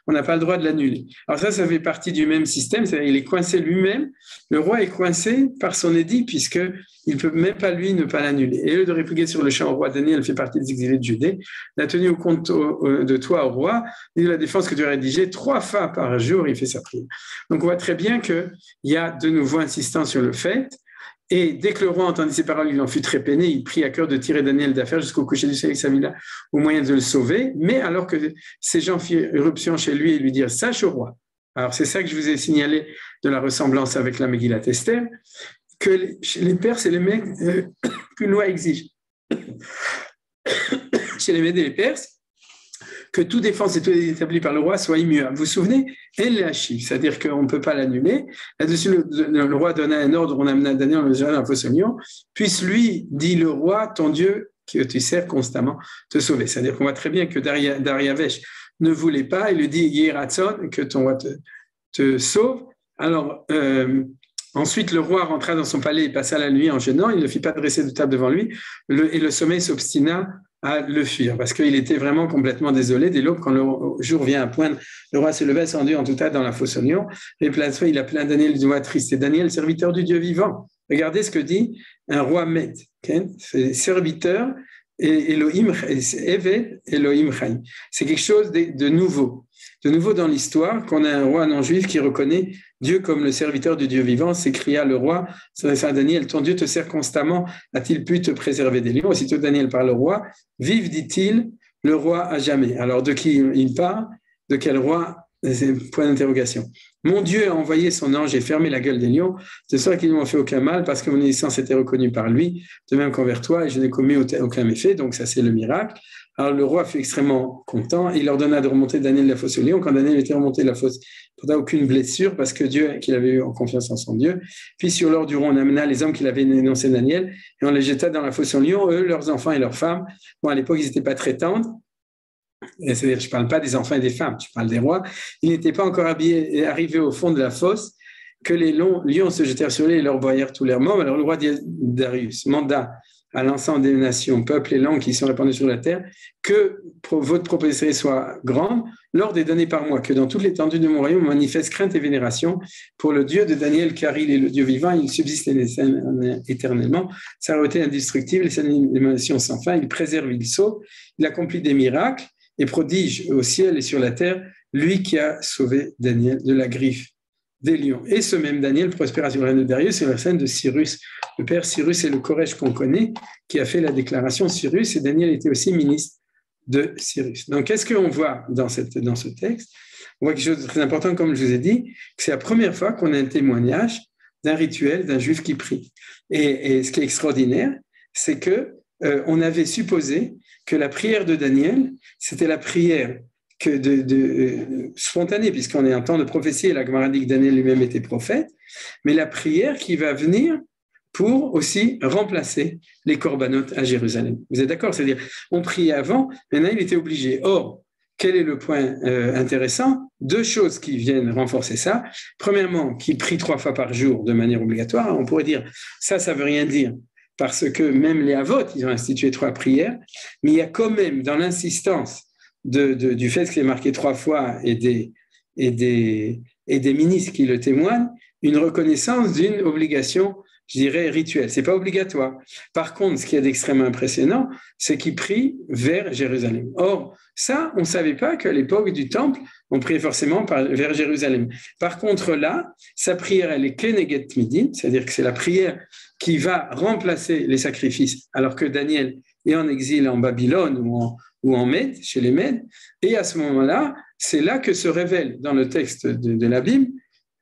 on n'a pas le droit de l'annuler. Alors ça fait partie du même système, c'est-à-dire qu'il est coincé lui-même, le roi est coincé par son édit, puisqu'il ne peut même pas lui ne pas l'annuler. Et eux de répliquer sur le champ au roi Daniel fait partie des exilés de Judée, la tenue au compte de toi au roi, et la défense que tu as rédigée 3 fois par jour, il fait sa prière. Donc on voit très bien qu'il y a de nouveau insistance sur le fait. Et dès que le roi entendit ces paroles, il en fut très peiné, il prit à cœur de tirer Daniel d'affaire jusqu'au coucher du soleil Samila au moyen de le sauver. Mais alors que ces gens firent irruption chez lui et lui dirent « Sache au roi ». Alors c'est ça que je vous ai signalé de la ressemblance avec la Megillat Esther, que chez les Perses et les Mèdes, qu'une loi exige. Chez les Mèdes et les Perses, que toute défense et tout établi par le roi soit immuable. Vous vous souvenez? C'est-à-dire qu'on ne peut pas l'annuler. Là-dessus, le roi donna un ordre, on amena Daniel dans la fosse au lion, puisse lui, dit le roi, ton Dieu, que tu sers constamment, te sauver. C'est-à-dire qu'on voit très bien que Dariavesh ne voulait pas, il lui dit Yehiratson, que ton roi te sauve. Alors, ensuite, le roi rentra dans son palais et passa la nuit en jeûnant. Il ne fit pas dresser de table devant lui, et le sommeil s'obstina à le fuir, parce qu'il était vraiment complètement désolé. Dès l'aube, quand le jour vient à poindre, le roi se leva, descendu en tout cas dans la fosse au lion, et il a plein Daniel d'une voix triste. Et Daniel, serviteur du Dieu vivant. Regardez ce que dit un roi Med, okay? C'est serviteur et Elohim, Eved Elohim Chaim. C'est quelque chose de nouveau. de nouveau dans l'histoire qu'on a un roi non-juif qui reconnaît Dieu comme le serviteur du Dieu vivant. S'écria le roi, s'adressant à Daniel, ton Dieu te sert constamment, a-t-il pu te préserver des lions? Aussitôt Daniel parle au roi, vive, dit-il, le roi à jamais. Alors de qui il parle? De quel roi? C'est point d'interrogation. Mon Dieu a envoyé son ange et fermé la gueule des lions, de sorte qu'ils ne m'ont fait aucun mal, parce que mon innocence était reconnue par lui, de même qu'envers toi, et je n'ai commis aucun méfait. Donc ça, c'est le miracle. Alors le roi fut extrêmement content. Il ordonna de remonter Daniel de la fosse aux lions. Quand Daniel était remonté de la fosse, il n'a aucune blessure, parce que Dieu, qu'il avait eu en confiance en son Dieu. Puis sur l'heure du roi, on amena les hommes qu'il avait énoncés Daniel, et on les jeta dans la fosse aux lions, eux, leurs enfants et leurs femmes. Bon, à l'époque, ils n'étaient pas très tendres. C'est-à-dire, je ne parle pas des enfants et des femmes, je parle des rois. Ils n'étaient pas encore arrivés au fond de la fosse que les lions se jetèrent sur eux et leur broyèrent tous leurs membres. Alors le roi Darius manda à l'ensemble des nations, peuples et langues qui sont répandus sur la terre, que votre prospérité soit grande. L'ordre est donné par moi, que dans toute l'étendue de mon royaume, on manifeste crainte et vénération pour le Dieu de Daniel, car il est le Dieu vivant, il subsiste éternellement. Sa royauté indestructible, et sa émanation sans fin, il préserve, il sauve, il accomplit des miracles et prodige au ciel et sur la terre, lui qui a sauvé Daniel de la griffe des lions. Et ce même Daniel prospéra sur le règne de Darius et le règne de Cyrus. Le père Cyrus est le Corège qu'on connaît, qui a fait la déclaration Cyrus, et Daniel était aussi ministre de Cyrus. Donc, qu'est-ce qu'on voit dans ce texte? On voit quelque chose de très important, comme je vous ai dit, que c'est la première fois qu'on a un témoignage d'un rituel d'un juif qui prie. Et ce qui est extraordinaire, c'est que on avait supposé que la prière de Daniel, c'était la prière spontanée, puisqu'on est en temps de prophétie, et la Gemara dit que Daniel lui-même était prophète, mais la prière qui va venir pour aussi remplacer les corbanotes à Jérusalem. Vous êtes d'accord? C'est-à-dire, on priait avant, maintenant il était obligé. Or, quel est le point intéressant? Deux choses qui viennent renforcer ça. Premièrement, qu'il prie 3 fois par jour de manière obligatoire. On pourrait dire, ça ne veut rien dire, parce que même les Avot, ils ont institué 3 prières, mais il y a quand même dans l'insistance du fait qu'il est marqué 3 fois et des ministres qui le témoignent, une reconnaissance d'une obligation, je dirais, rituelle. Ce n'est pas obligatoire. Par contre, ce qui est d'extrêmement impressionnant, c'est qu'il prie vers Jérusalem. Or, ça, on ne savait pas qu'à l'époque du Temple, on priait forcément vers Jérusalem. Par contre, là, sa prière, elle est Keneget Midin, c'est-à-dire que c'est la prière qui va remplacer les sacrifices, alors que Daniel est en exil en Babylone ou en Mède, chez les Mèdes. Et à ce moment-là, c'est là que se révèle dans le texte de la Bible,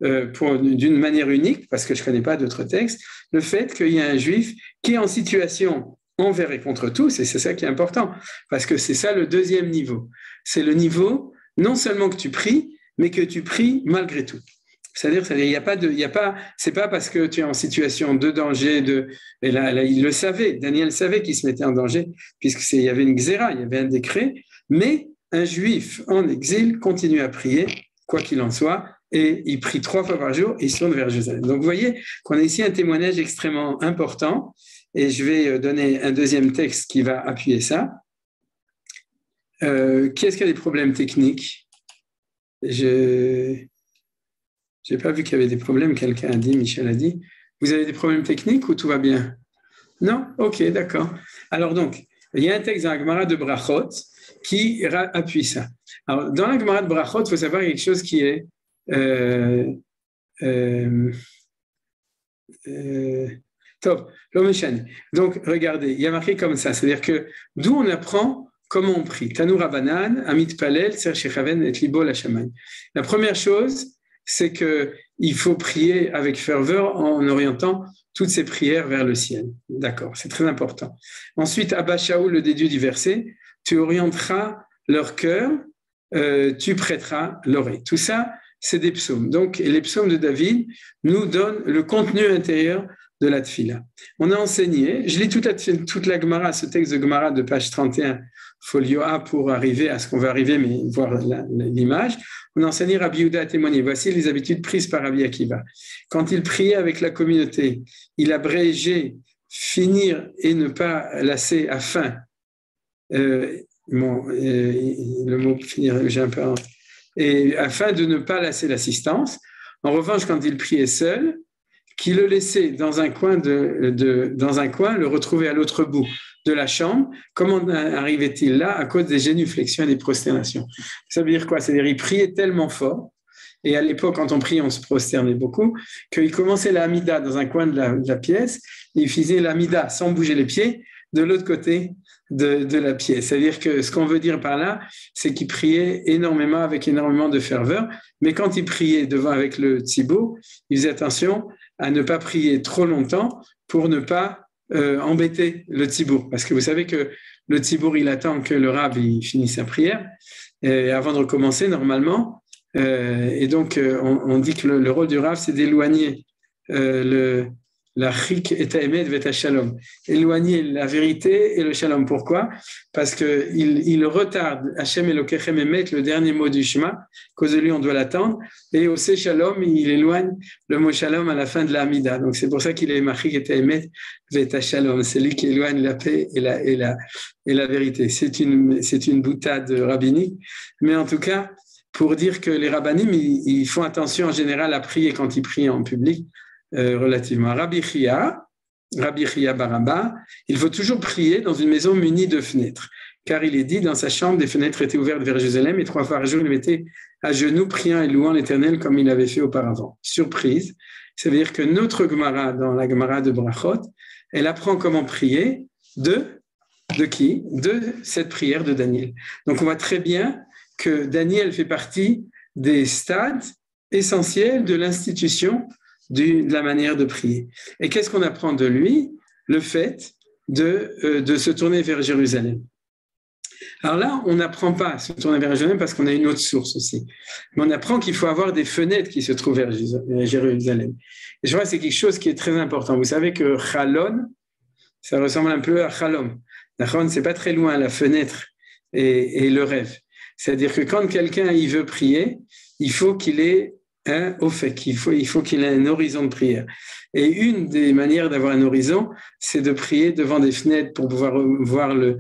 d'une manière unique, parce que je ne connais pas d'autres textes, le fait qu'il y a un juif qui est en situation envers et contre tous, et c'est ça qui est important, parce que c'est ça le deuxième niveau. C'est le niveau, non seulement que tu pries, mais que tu pries malgré tout. C'est-à-dire, c'est pas parce que tu es en situation de danger, et là, il le savait, Daniel savait qu'il se mettait en danger, puisqu'il y avait une xéra, il y avait un décret, mais un juif en exil continue à prier, quoi qu'il en soit, et il prie 3 fois par jour et il se tourne vers Jérusalem. Donc, vous voyez qu'on a ici un témoignage extrêmement important, et je vais donner un deuxième texte qui va appuyer ça. Qui est-ce qui a des problèmes techniques? Je n'ai pas vu qu'il y avait des problèmes, quelqu'un a dit, Michel a dit. Vous avez des problèmes techniques ou tout va bien? Non? Ok, d'accord. Alors donc, il y a un texte dans la Gemara de Brachot qui appuie ça. Alors, dans la Gemara de Brachot, il faut savoir quelque chose qui est top. Donc, regardez, il y a marqué comme ça, c'est-à-dire que d'où on apprend comment on prie. Tanu Rabanan, Amit Palel, Ser Shechaven et Libo la Shaman. La première chose, c'est qu'il faut prier avec ferveur en orientant toutes ces prières vers le ciel. D'accord, c'est très important. Ensuite, Abba Shaul le déduit du verset, tu orienteras leur cœur, tu prêteras l'oreille. Tout ça, c'est des psaumes. Donc, les psaumes de David nous donnent le contenu intérieur de la tfila. On a enseigné, je lis toute la Gemara, ce texte de Gemara de page 31, folio A, pour arriver à ce qu'on va arriver, mais voir l'image. On a enseigné Rabbi Yehuda à témoigner. Voici les habitudes prises par Rabbi Akiva. Quand il priait avec la communauté, il abrégeait finir et ne pas lasser à fin. Le mot finir, j'ai un peu... Et afin de ne pas lasser l'assistance. En revanche, quand il priait seul, qu'il le laissait dans un coin, le retrouver à l'autre bout de la chambre. Comment arrivait-il là? À cause des génuflexions et des prosternations. Ça veut dire quoi? C'est-à-dire qu'il priait tellement fort, et à l'époque, quand on priait, on se prosternait beaucoup, qu'il commençait la Hamida dans un coin de la pièce, et il faisait la Hamida sans bouger les pieds de l'autre côté de la pièce. C'est-à-dire que ce qu'on veut dire par là, c'est qu'il priait énormément, avec énormément de ferveur, mais quand il priait devant avec le tzibour, il faisait attention à ne pas prier trop longtemps pour ne pas embêter le tzibour. Parce que vous savez que le tzibour, il attend que le rab il finisse sa prière avant de recommencer normalement. Et donc, on dit que le rôle du rab, c'est d'éloigner la chik et ta'emet vet shalom, éloigner la vérité et le shalom. Pourquoi? Parce qu'il retarde Hashem Elokechem Emet, le dernier mot du Shema, cause de lui on doit l'attendre, et au Sé Shalom, il éloigne le mot shalom à la fin de la Hamida. Donc c'est pour ça qu'il est machik et ta'emet vet shalom, c'est lui qui éloigne la paix et la vérité. C'est une boutade rabbinique, mais en tout cas, pour dire que les rabbanim, ils font attention en général à prier quand ils prient en public, relativement. Rabbi Chia Baraba, il faut toujours prier dans une maison munie de fenêtres, car il est dit dans sa chambre, des fenêtres étaient ouvertes vers Jérusalem et 3 fois par jour, il mettait à genoux, priant et louant l'Éternel comme il avait fait auparavant. Surprise, ça veut dire que notre Gemara, dans la Gemara de Brachot, elle apprend comment prier de qui? De cette prière de Daniel. Donc on voit très bien que Daniel fait partie des stades essentiels de l'institution de la manière de prier. Et qu'est-ce qu'on apprend de lui? Le fait de se tourner vers Jérusalem. Alors là, on n'apprend pas à se tourner vers Jérusalem parce qu'on a une autre source aussi. Mais on apprend qu'il faut avoir des fenêtres qui se trouvent vers Jérusalem. Et je crois que c'est quelque chose qui est très important. Vous savez que Chalon, ça ressemble un peu à Chalom. Chalon, c'est pas très loin, la fenêtre et le rêve. C'est-à-dire que quand quelqu'un il veut prier, il faut qu'il ait au fait, il faut qu'il ait un horizon de prière. Et une des manières d'avoir un horizon, c'est de prier devant des fenêtres pour pouvoir voir le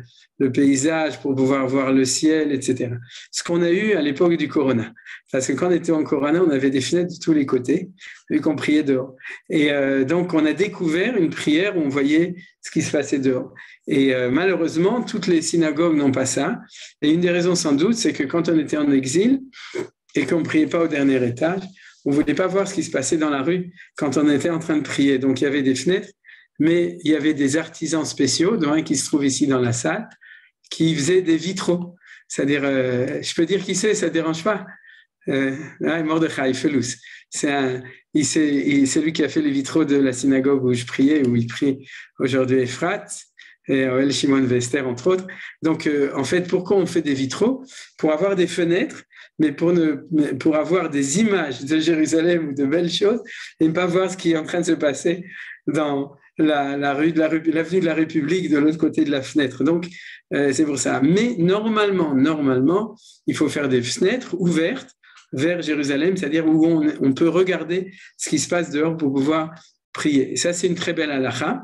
paysage, pour pouvoir voir le ciel, etc. Ce qu'on a eu à l'époque du Corona. Parce que quand on était en Corona, on avait des fenêtres de tous les côtés, vu qu'on priait dehors. Et donc, on a découvert une prière où on voyait ce qui se passait dehors. Et malheureusement, toutes les synagogues n'ont pas ça. Et une des raisons, sans doute, c'est que quand on était en exil, et qu'on ne priait pas au dernier étage, on ne voulait pas voir ce qui se passait dans la rue quand on était en train de prier. Donc, il y avait des fenêtres, mais il y avait des artisans spéciaux, dont un qui se trouve ici dans la salle, qui faisaient des vitraux. C'est-à-dire, je peux dire qui c'est, ça ne dérange pas. Mordechai Felous. C'est lui qui a fait les vitraux de la synagogue où je priais, où il prie aujourd'hui Ephrat, et El Shimon Vester, entre autres. Donc, en fait, pourquoi on fait des vitraux? Pour avoir des fenêtres, mais pour avoir des images de Jérusalem ou de belles choses et ne pas voir ce qui est en train de se passer dans l'avenue de la République de l'autre côté de la fenêtre. Donc, c'est pour ça. Mais normalement, il faut faire des fenêtres ouvertes vers Jérusalem, c'est-à-dire où on peut regarder ce qui se passe dehors pour pouvoir prier. Et ça, c'est une très belle halakha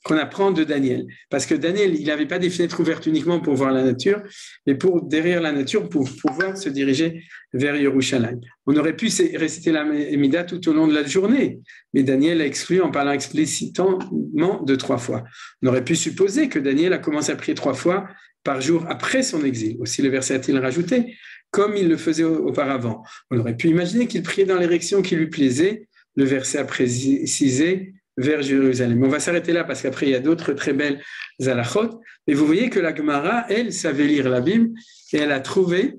qu'on apprend de Daniel. Parce que Daniel, il n'avait pas des fenêtres ouvertes uniquement pour voir la nature, mais derrière la nature, pour pouvoir se diriger vers Yerushalayim. On aurait pu réciter la Mida tout au long de la journée, mais Daniel a exclu en parlant explicitement de 3 fois. On aurait pu supposer que Daniel a commencé à prier 3 fois par jour après son exil. Aussi, le verset a-t-il rajouté, comme il le faisait auparavant. On aurait pu imaginer qu'il priait dans l'érection qui lui plaisait. Le verset a précisé vers Jérusalem. On va s'arrêter là parce qu'après, il y a d'autres très belles halachot. Mais vous voyez que la Gemara, elle, savait lire la Bible et elle a trouvé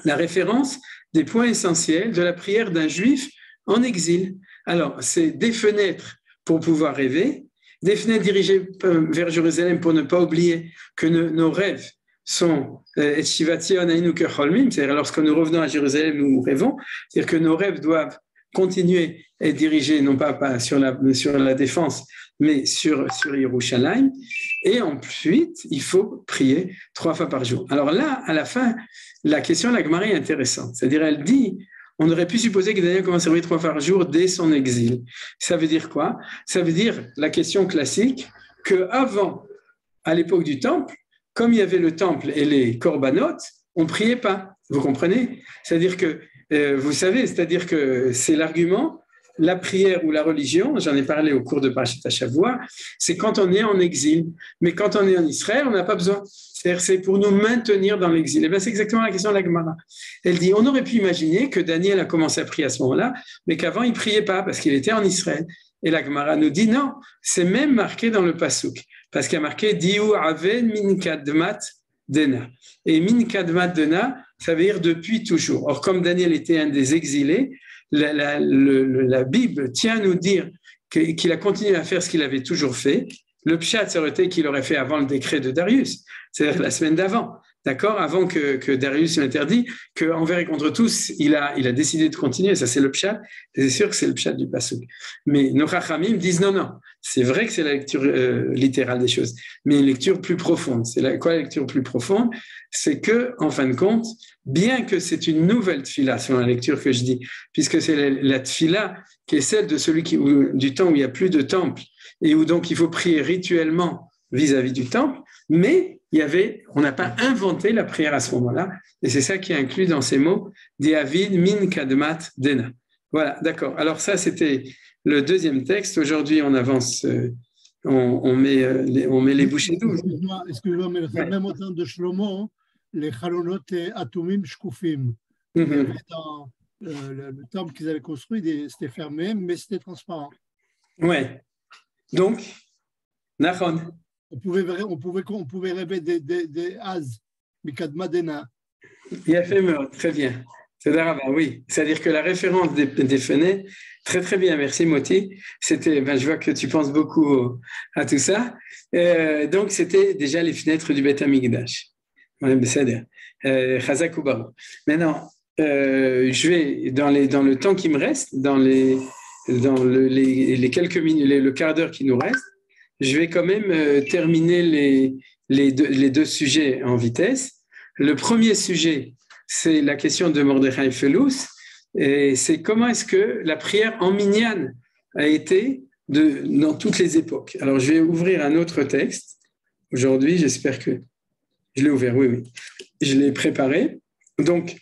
la référence des points essentiels de la prière d'un juif en exil. Alors, c'est des fenêtres pour pouvoir rêver, des fenêtres dirigées vers Jérusalem pour ne pas oublier que nos rêves sont c'est-à-dire lorsque nous revenons à Jérusalem, nous rêvons, c'est-à-dire que nos rêves doivent continuer à être dirigés non pas sur la défense, mais sur Yerushalayim. Et ensuite, il faut prier 3 fois par jour. Alors là, à la fin, la question de la Gemara est intéressante. C'est-à-dire, elle dit, on aurait pu supposer que Daniel commence à prier 3 fois par jour dès son exil. Ça veut dire quoi? Ça veut dire la question classique qu'avant, à l'époque du temple, comme il y avait le temple et les korbanot, on ne priait pas. Vous comprenez? C'est-à-dire que, vous savez, c'est-à-dire que c'est l'argument la prière ou la religion, j'en ai parlé au cours de Parashat Shavua, c'est quand on est en exil. Mais quand on est en Israël, on n'a pas besoin. C'est-à-dire, c'est pour nous maintenir dans l'exil. Et bien, c'est exactement la question de la Gemara. Elle dit, on aurait pu imaginer que Daniel a commencé à prier à ce moment-là, mais qu'avant, il ne priait pas parce qu'il était en Israël. Et la Gemara nous dit, non, c'est même marqué dans le Pasuk. Parce qu'il y a marqué, Diou Aven Min Kadmat Dena. Et Min Kadmat Dena, ça veut dire depuis toujours. Or, comme Daniel était un des exilés, la Bible tient à nous dire qu'il a continué à faire ce qu'il avait toujours fait. Le pshat, ça aurait été qu'il aurait fait avant le décret de Darius, c'est-à-dire la semaine d'avant, d'accord, avant que Darius l'interdit, qu'envers et contre tous, il a décidé de continuer. Ça, c'est le pshat. C'est sûr que c'est le pshat du pasuk. Mais nos chachamim disent non. C'est vrai que c'est la lecture littérale des choses, mais une lecture plus profonde. Quoi la lecture plus profonde? C'est que, en fin de compte, bien que c'est une nouvelle tfila, selon la lecture que je dis, puisque c'est la tfila qui est celle de du temps où il n'y a plus de temple, et où donc il faut prier rituellement vis-à-vis du temple, mais on n'a pas inventé la prière à ce moment-là, et c'est ça qui est inclus dans ces mots, Diavid min kadmat dena. Voilà, d'accord. Alors ça, c'était le deuxième texte. Aujourd'hui, on avance, on met les bouchées doubles. Excuse-moi, mais c'est même au temps de Shlomo, les Chalonot Atumim Shkufim. Dans le temple qu'ils avaient construit, c'était fermé, mais c'était transparent. Ouais. Donc, Nachon. On pouvait rêver des Az, Mikadma Dena. Il a fait meurtre, très bien. C'est d'Araba, oui. C'est-à-dire que la référence des fenêtres, très très bien, merci Moti. Je vois que tu penses beaucoup à tout ça. Donc, c'était déjà les fenêtres du Beth Amikdash. C'est-à-dire, Chazak ou Baruch. Maintenant, je vais, dans le temps qui me reste, dans les quelques minutes, le quart d'heure qui nous reste, je vais quand même terminer les deux sujets en vitesse. Le premier sujet, c'est la question de Mordechai Felous, et c'est comment est-ce que la prière en minyan a été dans toutes les époques. Alors, je vais ouvrir un autre texte. Aujourd'hui, j'espère que je l'ai ouvert, oui. Je l'ai préparé. Donc,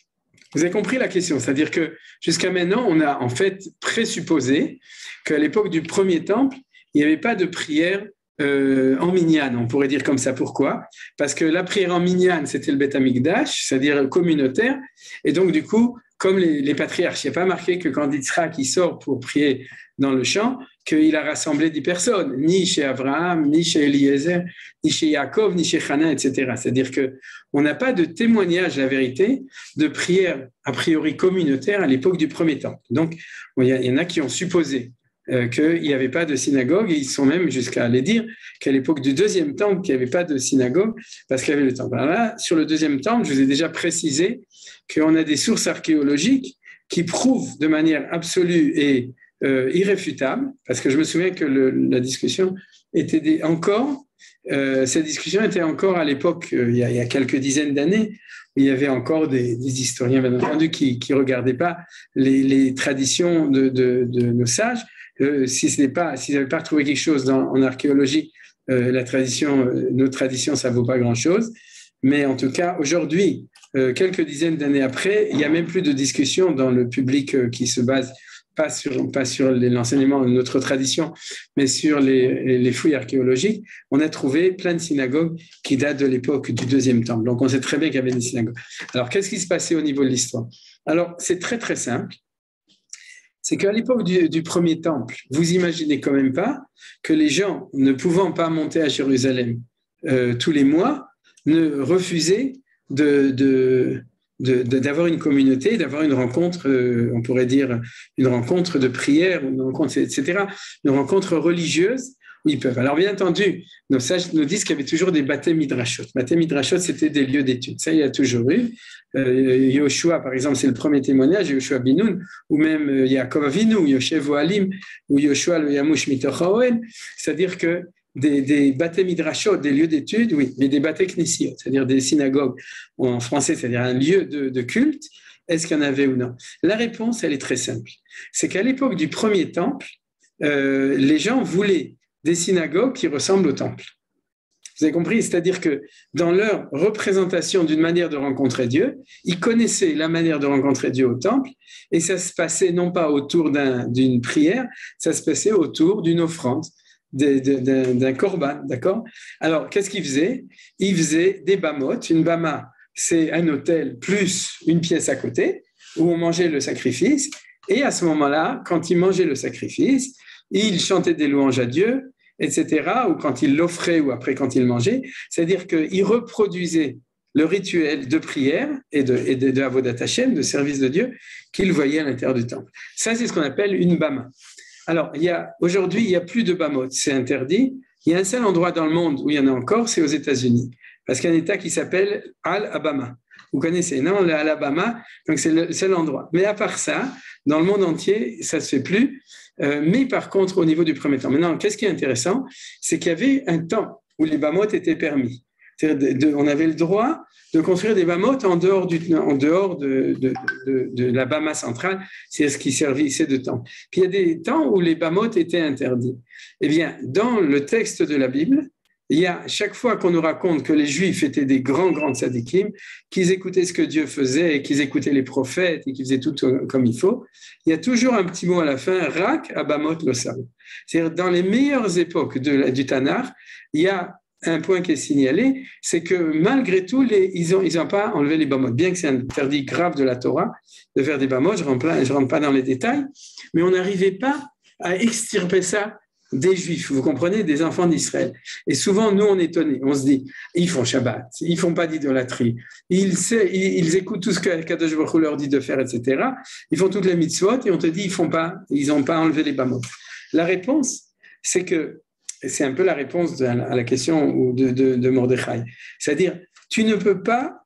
vous avez compris la question, c'est-à-dire que jusqu'à maintenant, on a en fait présupposé qu'à l'époque du premier temple, il n'y avait pas de prière en minyan, on pourrait dire comme ça. Pourquoi? Parce que la prière en minyan, c'était le Beth Amikdash, c'est-à-dire communautaire, et donc du coup, comme les patriarches, il n'y a pas marqué que quand Yitzhak sort pour prier dans le champ, qu'il a rassemblé 10 personnes, ni chez Abraham, ni chez Eliezer, ni chez Yaakov, ni chez Hana, etc. C'est-à-dire qu'on n'a pas de témoignage, la vérité, de prière a priori communautaire à l'époque du premier temple. Donc, il y en a qui ont supposé qu'il n'y avait pas de synagogue, et ils sont même jusqu'à aller dire qu'à l'époque du deuxième temple, qu'il n'y avait pas de synagogue parce qu'il y avait le temple. Alors là, sur le deuxième temple, je vous ai déjà précisé qu'on a des sources archéologiques qui prouvent de manière absolue et irréfutable, parce que je me souviens que la discussion était cette discussion était encore à l'époque, il y a quelques dizaines d'années, où il y avait encore des historiens, bien entendu, qui ne regardaient pas les traditions de nos sages. S'ils n'avaient pas retrouvé quelque chose en archéologie, nos traditions, ça ne vaut pas grand-chose. Mais en tout cas, aujourd'hui, quelques dizaines d'années après, il n'y a même plus de discussion dans le public qui se base pas sur l'enseignement de notre tradition, mais sur les fouilles archéologiques. On a trouvé plein de synagogues qui datent de l'époque du deuxième temple. Donc, on sait très bien qu'il y avait des synagogues. Alors, qu'est-ce qui se passait au niveau de l'histoire? Alors, c'est très, très simple. C'est qu'à l'époque du premier temple, vous imaginez quand même pas que les gens, ne pouvant pas monter à Jérusalem tous les mois, ne refusaient d'avoir une communauté, d'avoir une rencontre, on pourrait dire une rencontre de prière, une rencontre, etc., une rencontre religieuse où ils peuvent. Alors bien entendu, nos sages nous disent qu'il y avait toujours des Baté Midrashot. Baté Midrashot, c'était des lieux d'études. Ça, il y a toujours eu. Yoshua, par exemple, c'est le premier témoignage, Yoshua Binoun, ou même Yaakov Avinu, Yoshev Oalim, ou Yoshua le Yamush Mitoch Haoel. C'est-à-dire que des Baté Midrashot, des lieux d'études, oui, mais des Baté Knisiot, c'est-à-dire des synagogues, ou en français, c'est-à-dire un lieu de culte, est-ce qu'il y en avait ou non? La réponse, elle est très simple. C'est qu'à l'époque du premier temple, les gens voulaient des synagogues qui ressemblent au temple. Vous avez compris? C'est-à-dire que dans leur représentation d'une manière de rencontrer Dieu, ils connaissaient la manière de rencontrer Dieu au temple, et ça se passait non pas autour d'une prière, ça se passait autour d'une offrande, d'un korban, d'accord? Alors, qu'est-ce qu'ils faisaient? Ils faisaient des bamotes. Une bama, c'est un autel plus une pièce à côté, où on mangeait le sacrifice, et à ce moment-là, quand ils mangeaient le sacrifice, ils chantaient des louanges à Dieu, etc., ou quand ils l'offraient, ou après quand ils mangeaient, c'est-à-dire qu'ils reproduisaient le rituel de prière et de Avodat Hashem, de service de Dieu, qu'ils voyaient à l'intérieur du temple. Ça, c'est ce qu'on appelle une bama. Alors, aujourd'hui, il n'y a plus de bamot, c'est interdit. Il y a un seul endroit dans le monde où il y en a encore, c'est aux États-Unis, parce qu'il y a un État qui s'appelle Alabama. Vous connaissez, non, l'Alabama, donc c'est le seul endroit. Mais à part ça, dans le monde entier, ça ne se fait plus. Mais par contre, au niveau du premier temps. Maintenant, qu'est-ce qui est intéressant? C'est qu'il y avait un temps où les bamotes étaient permis. On avait le droit de construire des bamotes en dehors de la bama centrale, c'est ce qui servissait de temps. Puis il y a des temps où les bamotes étaient interdits. Eh bien, dans le texte de la Bible, il y a chaque fois qu'on nous raconte que les Juifs étaient des grands tzadikim, qu'ils écoutaient ce que Dieu faisait, et qu'ils écoutaient les prophètes et qu'ils faisaient tout comme il faut, il y a toujours un petit mot à la fin, Rak Abamot Losal. C'est-à-dire, dans les meilleures époques du Tanakh, il y a un point qui est signalé, c'est que malgré tout, ils n'ont pas enlevé les bamot. Bien que c'est un interdit grave de la Torah de faire des bamot, je ne rentre pas dans les détails, mais on n'arrivait pas à extirper ça des Juifs, vous comprenez, des enfants d'Israël. Et souvent, nous, on est étonnés. On se dit, ils font Shabbat, ils font pas d'idolâtrie, ils écoutent tout ce que Kadosh Baruch Hu leur dit de faire, etc. Ils font toutes les mitzvot et on te dit, ils n'ont pas enlevé les bamot. La réponse, c'est que c'est un peu la réponse à la question de Mordechai. C'est-à-dire, tu ne peux pas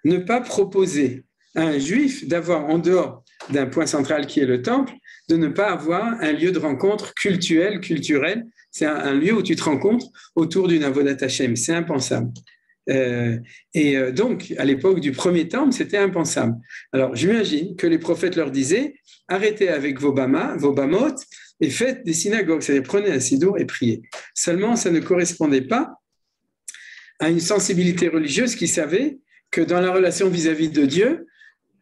ne pas proposer à un Juif d'avoir en dehors d'un point central qui est le temple, de ne pas avoir un lieu de rencontre culturel. C'est un lieu où tu te rencontres autour d'une avodat Hashem. C'est impensable. Donc, à l'époque du premier temple, c'était impensable. Alors, j'imagine que les prophètes leur disaient, arrêtez avec vos bamot, et faites des synagogues, c'est-à-dire prenez un sidour et priez. Seulement, ça ne correspondait pas à une sensibilité religieuse qui savait que dans la relation vis-à-vis de Dieu,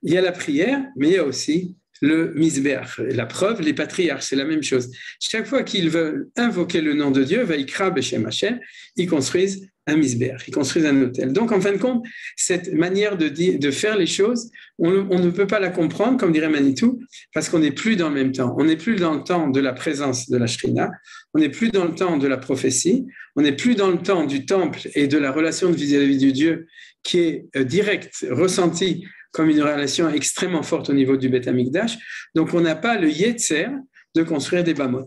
il y a la prière, mais il y a aussi le misbeach. La preuve, les patriarches, c'est la même chose. Chaque fois qu'ils veulent invoquer le nom de Dieu, Vaikra Beshem Hashem, ils construisent un misbeach, ils construisent un autel. Donc, en fin de compte, cette manière de faire les choses, on ne peut pas la comprendre, comme dirait Manitou, parce qu'on n'est plus dans le même temps. On n'est plus dans le temps de la présence de la Shrina, on n'est plus dans le temps de la prophétie, on n'est plus dans le temps du temple et de la relation vis-à-vis du Dieu qui est directe, ressentie comme une relation extrêmement forte au niveau du Beth Amikdash. Donc, on n'a pas le yetzer de construire des bamot.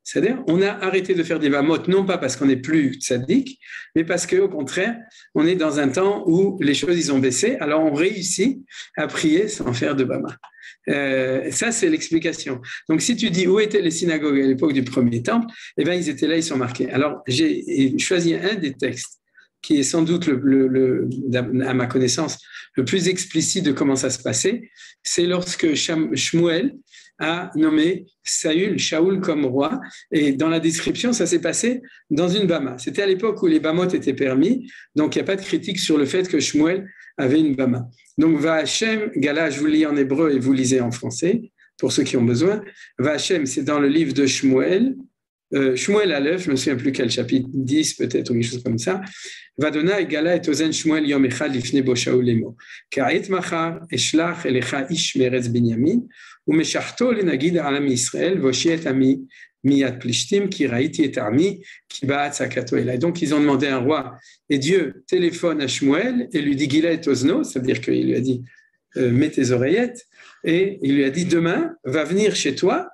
C'est-à-dire, on a arrêté de faire des bamot, non pas parce qu'on n'est plus tzaddik, mais parce qu'au contraire, on est dans un temps où les choses, ils ont baissé, alors on réussit à prier sans faire de bama. Ça, c'est l'explication. Donc, si tu dis où étaient les synagogues à l'époque du premier temple, eh bien, ils étaient là, ils sont marqués. Alors, j'ai choisi un des textes qui est sans doute, à ma connaissance, le plus explicite de comment ça se passait, c'est lorsque Shmuel a nommé Shaoul comme roi, et dans la description, ça s'est passé dans une bama. C'était à l'époque où les bamot étaient permis, donc il n'y a pas de critique sur le fait que Shmuel avait une bama. Donc, Va'Hashem, Gala, je vous lis en hébreu et vous lisez en français, pour ceux qui ont besoin. Va'Hashem, c'est dans le livre de Shmuel, Shmuel Aleph, je ne me souviens plus quel chapitre, 10 peut-être, ou quelque chose comme ça. Vadona egala et ozen Shmuel yom echad lifnei bo Shaul lemo. Ka'et machar eshlach elecha ish meretz Binyamin, umeshachto lenagid alam Yisrael, voshiet ami miyat plishtim, ki raiti et armi, ki ba'at sakato elai. Donc, ils ont demandé un roi, et Dieu téléphone à Shmuel et lui dit Gila et ozno, ça veut dire qu'il lui a dit mets tes oreillettes, et il lui a dit demain va venir chez toi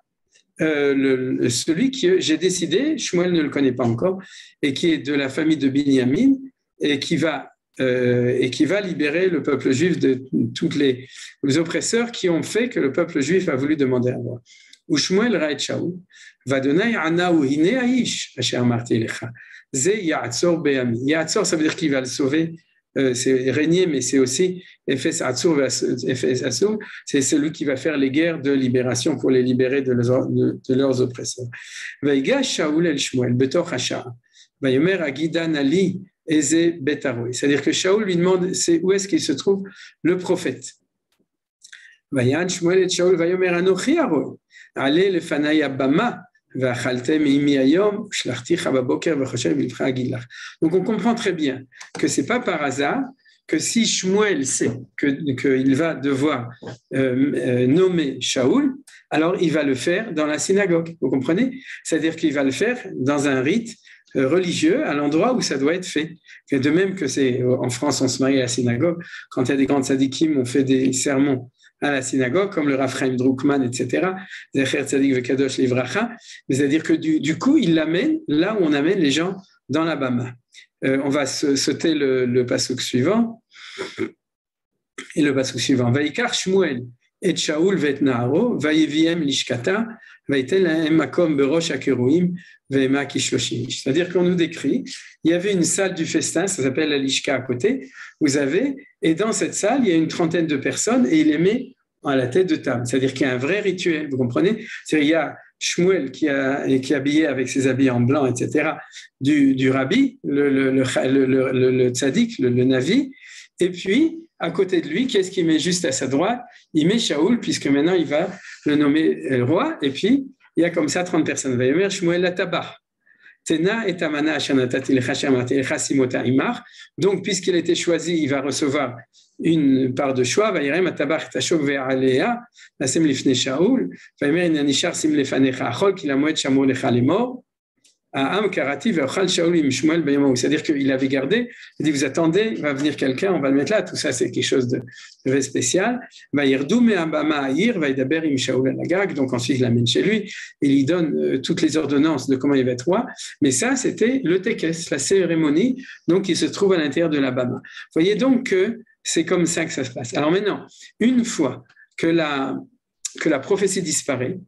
celui que j'ai décidé, Shmuel ne le connaît pas encore, et qui est de la famille de Binyamin, et qui va libérer le peuple juif de tous les oppresseurs qui ont fait que le peuple juif a voulu demander un roi. Ou Shmuel ra'et Shaoul, Vadonai anahu hine aish, asher amarti lecha, ze ya'atzor be'ami. Ya'atzor, ça veut dire qu'il va le sauver. C'est régner, mais c'est aussi c'est celui qui va faire les guerres de libération pour les libérer de leurs oppresseurs. Vaiga Shaoul el Shmuel betor hashar Vayomer Agidan Ali Eze Betaroy. C'est-à-dire que Shaoul lui demande où est-ce qu'il se trouve le prophète. Vayan Shmuel et Shaoul Vayomer Anochi Aroy. Allez le Fanay Abama. Donc on comprend très bien que ce n'est pas par hasard que si Shmuel sait qu'il va devoir nommer Shaoul, alors il va le faire dans la synagogue. Vous comprenez? C'est-à-dire qu'il va le faire dans un rite religieux à l'endroit où ça doit être fait. Et de même que c'est en France, on se marie à la synagogue. Quand il y a des grandes tzadikim, on fait des sermons à la synagogue, comme le Rav Chaim Drukman, etc. Zecher Tzadik Vekadosh Livracha. C'est-à-dire que du coup, il l'amène là où on amène les gens dans la Bama. On va sauter le pasuk suivant. Et le pasuk suivant. Vaikar Shmuel et Shaoul vet Naharo, vaïviem lishkata, vaïtel lahem makom berosh hakeruim, ve'ema kishloshim. C'est-à-dire qu'on nous décrit, il y avait une salle du festin, ça s'appelle la lishka à côté, et dans cette salle, il y a une trentaine de personnes et il les met à la tête de table. C'est-à-dire qu'il y a un vrai rituel, vous comprenez? C'est-à-dire il y a Shmuel qui est habillé avec ses habits en blanc, etc., du rabbi, le tzaddik, le navi, et puis à côté de lui, qu'est-ce qu'il met juste à sa droite? Il met Shaoul, puisque maintenant il va le nommer roi, et puis il y a comme ça 30 personnes. Vayomer Shmuel la tabach. Tena et Tamana Ashanatati Simota Imar. Donc, puisqu'il a été choisi, il va recevoir une part de choix. Vayrem Atabach Tashov Ve'alea, Nasem Lifne Shaoul, Vayomer Nanishar Sim Lefanecha Achol, Kilamoet Shamo Lecha Lemor. C'est-à-dire qu'il avait gardé, il dit vous attendez, il va venir quelqu'un, on va le mettre là, tout ça c'est quelque chose de très spécial. Donc ensuite il l'amène chez lui, il lui donne toutes les ordonnances de comment il va être roi, mais ça c'était le tekes, la cérémonie, donc qui se trouve à l'intérieur de la Bama. Vous voyez donc que c'est comme ça que ça se passe. Alors maintenant, une fois que la prophétie disparaît,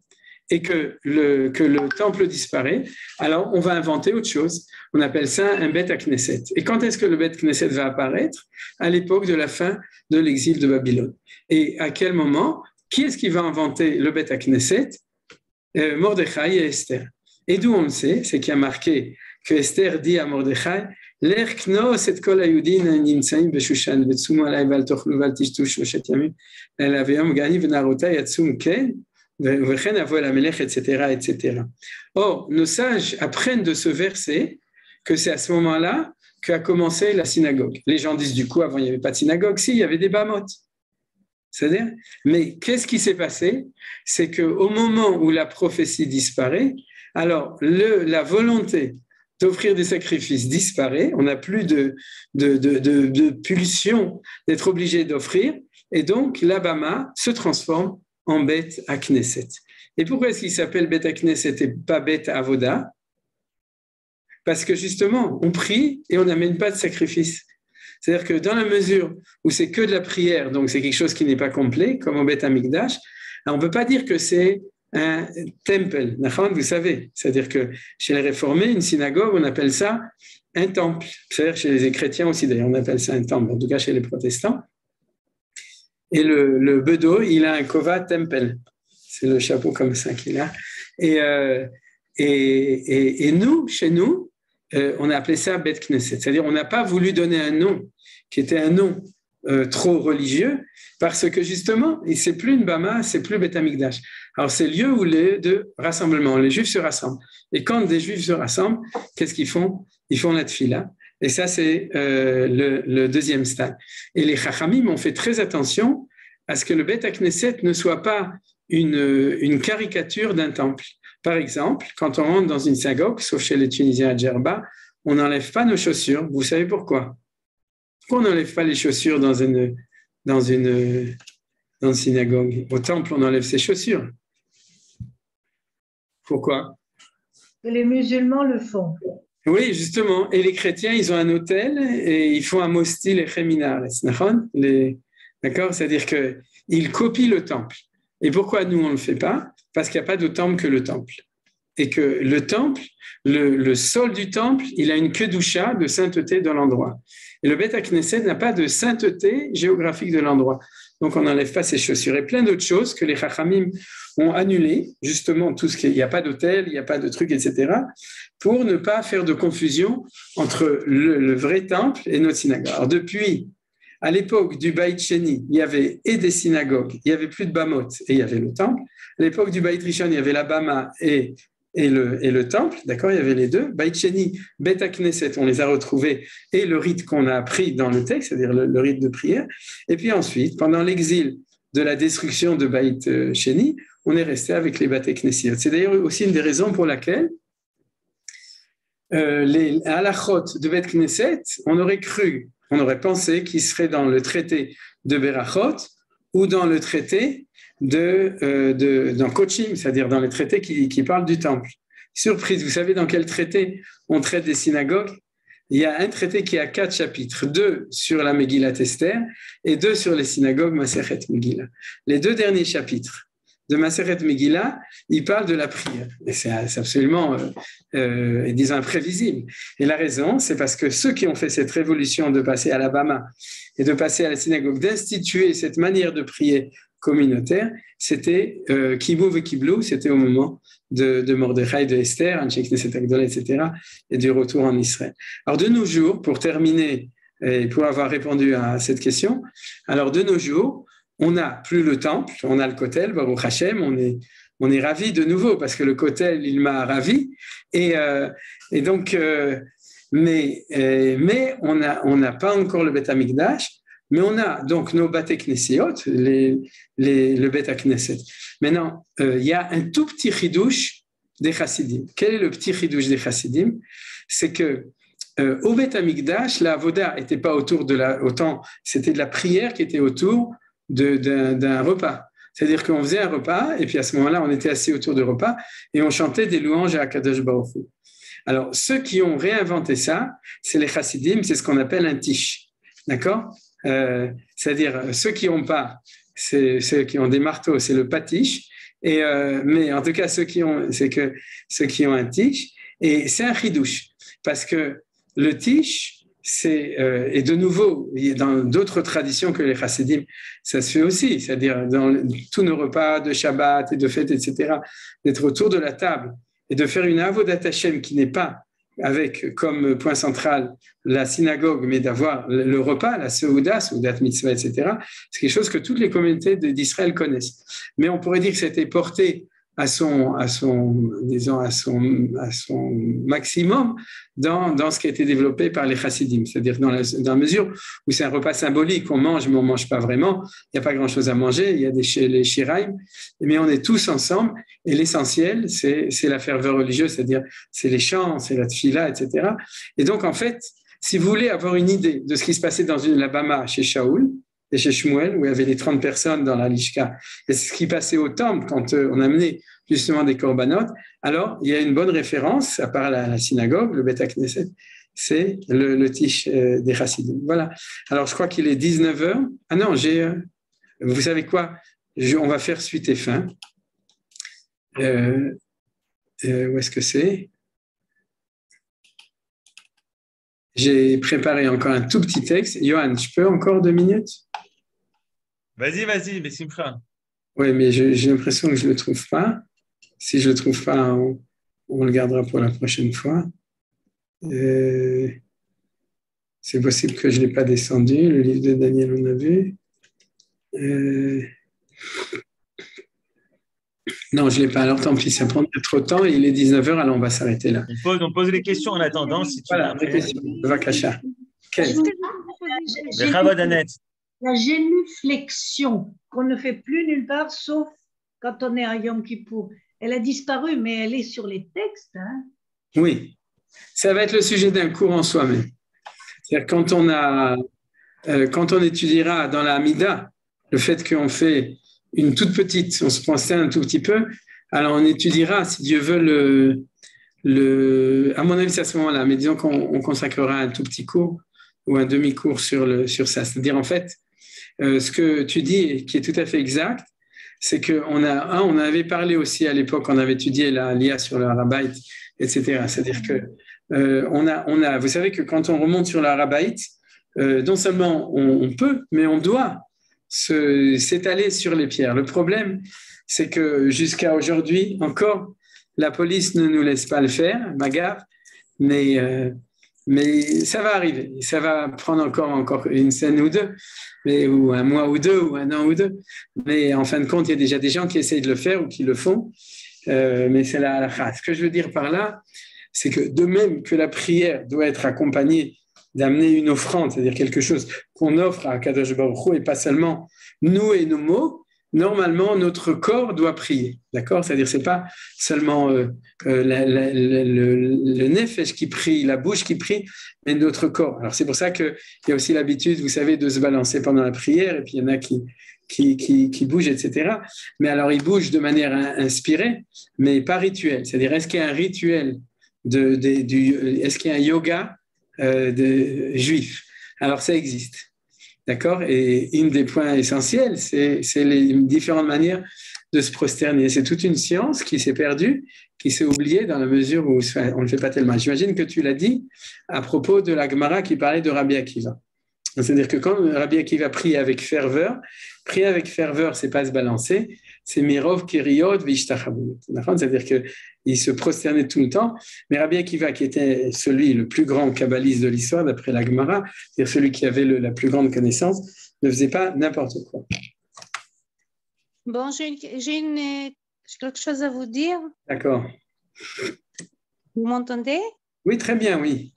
et que le temple disparaît, alors on va inventer autre chose. On appelle ça un Bet HaKnesset. Et quand est-ce que le Bet HaKnesset va apparaître? À l'époque de la fin de l'exil de Babylone. Et à quel moment? Qui est-ce qui va inventer le Bet HaKnesset? Mordechai et Esther. Et d'où on le sait? C'est qu'il y a marqué que Esther dit à Mordechai, L'er knos et kol hayudin nimtzaim beshushan vetsumu alay val tochlu val tishtu shloshet yamim el avayom gani v'narota yatsum ken etc. Or, nos sages apprennent de ce verset que c'est à ce moment-là qu'a commencé la synagogue. Les gens disent du coup, avant il n'y avait pas de synagogue, si, il y avait des bamotes. C'est-à-dire, mais qu'est-ce qui s'est passé? C'est qu'au moment où la prophétie disparaît, alors la volonté d'offrir des sacrifices disparaît, on n'a plus de pulsion d'être obligé d'offrir, et donc la Bama se transforme en Bet HaKnesset. Et pourquoi est-ce qu'il s'appelle Bet HaKnesset et pas Bet Avoda? Parce que justement, on prie et on n'amène pas de sacrifice. C'est-à-dire que dans la mesure où c'est que de la prière, donc c'est quelque chose qui n'est pas complet, comme au Bet Hamikdash, on ne peut pas dire que c'est un temple, vous savez. C'est-à-dire que chez les réformés, une synagogue, on appelle ça un temple. C'est-à-dire chez les chrétiens aussi, d'ailleurs, on appelle ça un temple, en tout cas chez les protestants. Et le bedo, il a un kova temple. C'est le chapeau comme ça qu'il a. Et nous, chez nous, on a appelé ça Bet Knesset. C'est-à-dire on n'a pas voulu donner un nom qui était un nom trop religieux parce que justement, c'est plus une Bama, c'est plus Bet Hamikdash. Alors c'est le lieu où de rassemblement, les Juifs se rassemblent. Et quand des Juifs se rassemblent, qu'est-ce qu'ils font? Ils font la tfila. Et ça, c'est le deuxième stade. Et les Chachamim ont fait très attention à ce que le Bet HaKnesset ne soit pas une caricature d'un temple. Par exemple, quand on rentre dans une synagogue, sauf chez les Tunisiens à Djerba, on n'enlève pas nos chaussures. Vous savez pourquoi? Pourquoi on n'enlève pas les chaussures dans une synagogue? Au temple, on enlève ses chaussures. Pourquoi? Les musulmans le font. Oui, justement. Et les chrétiens, ils ont un autel et ils font un mostil et cheminares. D'accord? C'est-à-dire qu'ils copient le temple. Et pourquoi nous, on ne le fait pas? Parce qu'il n'y a pas d'autre temple que le temple. Et que le temple, le sol du temple, il a une kedusha de sainteté dans l'endroit. Et le Bet HaKnesset n'a pas de sainteté géographique de l'endroit. donc on n'enlève pas ses chaussures. Et plein d'autres choses que les Chachamim ont annulées, justement, tout ce qui, il n'y a pas d'hôtel, il n'y a pas de trucs, etc., pour ne pas faire de confusion entre le vrai temple et notre synagogue. Alors depuis, à l'époque du Baït Sheni, il y avait et des synagogues, il n'y avait plus de Bamot et il y avait le temple. À l'époque du Baït Rishon, il y avait la Bama et le temple, d'accord, il y avait les deux. Baït Sheni, Bet HaKnesset, on les a retrouvés, et le rite qu'on a appris dans le texte, c'est-à-dire le rite de prière. Et puis ensuite, pendant l'exil de la destruction de Baït Sheni, on est resté avec les Bate Knessiot. C'est d'ailleurs aussi une des raisons pour laquelle les halachot de Bet Knesset, on aurait pensé qu'ils seraient dans le traité de Berachot ou dans le traité dans Kochim, c'est-à-dire dans les traités qui parlent du temple. Surprise, vous savez dans quel traité on traite des synagogues? Il y a un traité qui a 4 chapitres, 2 sur la Megillat Esther et 2 sur les synagogues Masechet Megillah. Les 2 derniers chapitres de Masechet Megillah, ils parlent de la prière. Et c'est absolument, disons, imprévisible. Et la raison, c'est parce que ceux qui ont fait cette révolution de passer à la Bama et de passer à la synagogue, d'instituer cette manière de prier communautaire, c'était Kibou et Kiblou, c'était au moment de Mordechai, de Esther, Anshek Knesset Agdola, etc., et du retour en Israël. Alors de nos jours, pour terminer et pour avoir répondu à cette question, alors de nos jours, on n'a plus le temple, on a le Kotel, Baruch Hashem, on est ravis de nouveau parce que le Kotel, il m'a ravi, et donc, mais on n'a pas encore le Beth Amikdash. Mais on a donc nos Bate Knessiot, le Bet Knesset. Maintenant, il y a un tout petit chidouche des Chassidim. Quel est le petit chidouche des Chassidim? C'est que au Bet Amikdash, la avoda n'était pas autour autant, c'était de la prière qui était autour d'un repas. C'est-à-dire qu'on faisait un repas, et puis à ce moment-là, on était assis autour du repas, et on chantait des louanges à Kadosh Baruch Hu. Alors, ceux qui ont réinventé ça, c'est les Chassidim, c'est ce qu'on appelle un tish. D'accord? C'est-à-dire ceux qui n'ont pas, c'est ceux qui ont des marteaux, c'est le patish. Mais en tout cas, ceux qui ont un tish, et c'est un chidouche, parce que le tish, et de nouveau, dans d'autres traditions que les chassidim, ça se fait aussi, c'est-à-dire dans tous nos repas de Shabbat et de fêtes, etc., d'être autour de la table et de faire une avodat Hashem qui n'est pas avec comme point central la synagogue, mais d'avoir le repas, la Seudat mitzvah, etc., c'est quelque chose que toutes les communautés d'Israël connaissent. Mais on pourrait dire que c'était porté à son maximum dans ce qui a été développé par les chassidim, c'est-à-dire dans la mesure où c'est un repas symbolique, on mange mais on ne mange pas vraiment, il n'y a pas grand-chose à manger, il y a les shiraim, mais on est tous ensemble et l'essentiel c'est la ferveur religieuse, c'est-à-dire c'est les chants, c'est la tfila, etc. Et donc en fait, si vous voulez avoir une idée de ce qui se passait dans la Bama chez Shaoul et chez Shmuel, où il y avait les 30 personnes dans la Lishka, et ce qui passait au temple quand on amenait justement des korbanot, alors il y a une bonne référence, à part la synagogue, le Bet HaKnesset, c'est le tish des chassidim. Voilà. Alors je crois qu'il est 19h. Ah non, vous savez quoi, on va faire suite et fin. Où est-ce que c'est? J'ai préparé encore un tout petit texte. Johan, je peux encore 2 minutes? Vas-y, Bessimcha. Oui, mais j'ai l'impression que je ne le trouve pas. Si je ne le trouve pas, on le gardera pour la prochaine fois. C'est possible que je ne l'ai pas descendu. Le livre de Daniel, on a vu. Non, je ne l'ai pas. Alors tant pis, ça prend trop de temps. Il est 19h, alors on va s'arrêter là. On pose les questions en attendant. Si tu voilà, les questions. Vakasha. Quelle? La génuflexion qu'on ne fait plus nulle part, sauf quand on est à Yom Kippour. Elle a disparu, mais elle est sur les textes. Hein? Oui, ça va être le sujet d'un cours en soi-même. C'est-à-dire quand on étudiera dans la Hamida, le fait qu'on fait une toute petite, on se prosterne un tout petit peu, alors on étudiera, si Dieu veut, à mon avis, c'est à ce moment-là, mais disons qu'on consacrera un tout petit cours ou un demi-cours sur ça. C'est-à-dire, en fait, ce que tu dis, qui est tout à fait exact, c'est qu'on on avait parlé aussi à l'époque, on avait étudié l'IA sur le Harabait, etc. C'est-à-dire que vous savez que quand on remonte sur le Harabait, non seulement on peut, mais on doit s'étaler sur les pierres. Le problème, c'est que jusqu'à aujourd'hui, encore, la police ne nous laisse pas le faire, bagarre, mais ça va arriver. Ça va prendre encore une scène ou deux, ou un mois ou deux, ou un an ou deux. Mais en fin de compte, il y a déjà des gens qui essayent de le faire ou qui le font. Mais c'est la halakha. Ce que je veux dire par là, c'est que de même que la prière doit être accompagnée d'amener une offrande, c'est-à-dire quelque chose qu'on offre à Kadosh Baruch Hu et pas seulement nous et nos mots, normalement notre corps doit prier, d'accord? C'est-à-dire c'est pas seulement le nefesh qui prie, la bouche qui prie, mais notre corps. Alors c'est pour ça qu'il y a aussi l'habitude, vous savez, de se balancer pendant la prière, et puis il y en a qui bougent, etc. Mais alors ils bougent de manière inspirée, mais pas rituelle. C'est-à-dire est-ce qu'il y a un rituel est-ce qu'il y a un yoga juif? Alors ça existe, d'accord? Et une des points essentiels, c'est les différentes manières de se prosterner. C'est toute une science qui s'est perdue, qui s'est oubliée dans la mesure où on ne le fait pas tellement. J'imagine que tu l'as dit à propos de la Gemara qui parlait de Rabbi Akiva. C'est-à-dire que quand Rabbi Akiva prie avec ferveur, c'est pas se balancer, c'est mirov kiriot vishtachabut. C'est-à-dire qu'il se prosternait tout le temps. Mais Rabbi Akiva, qui était le plus grand kabbaliste de l'histoire, d'après la Gemara, c'est-à-dire celui qui avait la plus grande connaissance, ne faisait pas n'importe quoi. Bon, j'ai quelque chose à vous dire. D'accord. Vous m'entendez? Oui, très bien, oui.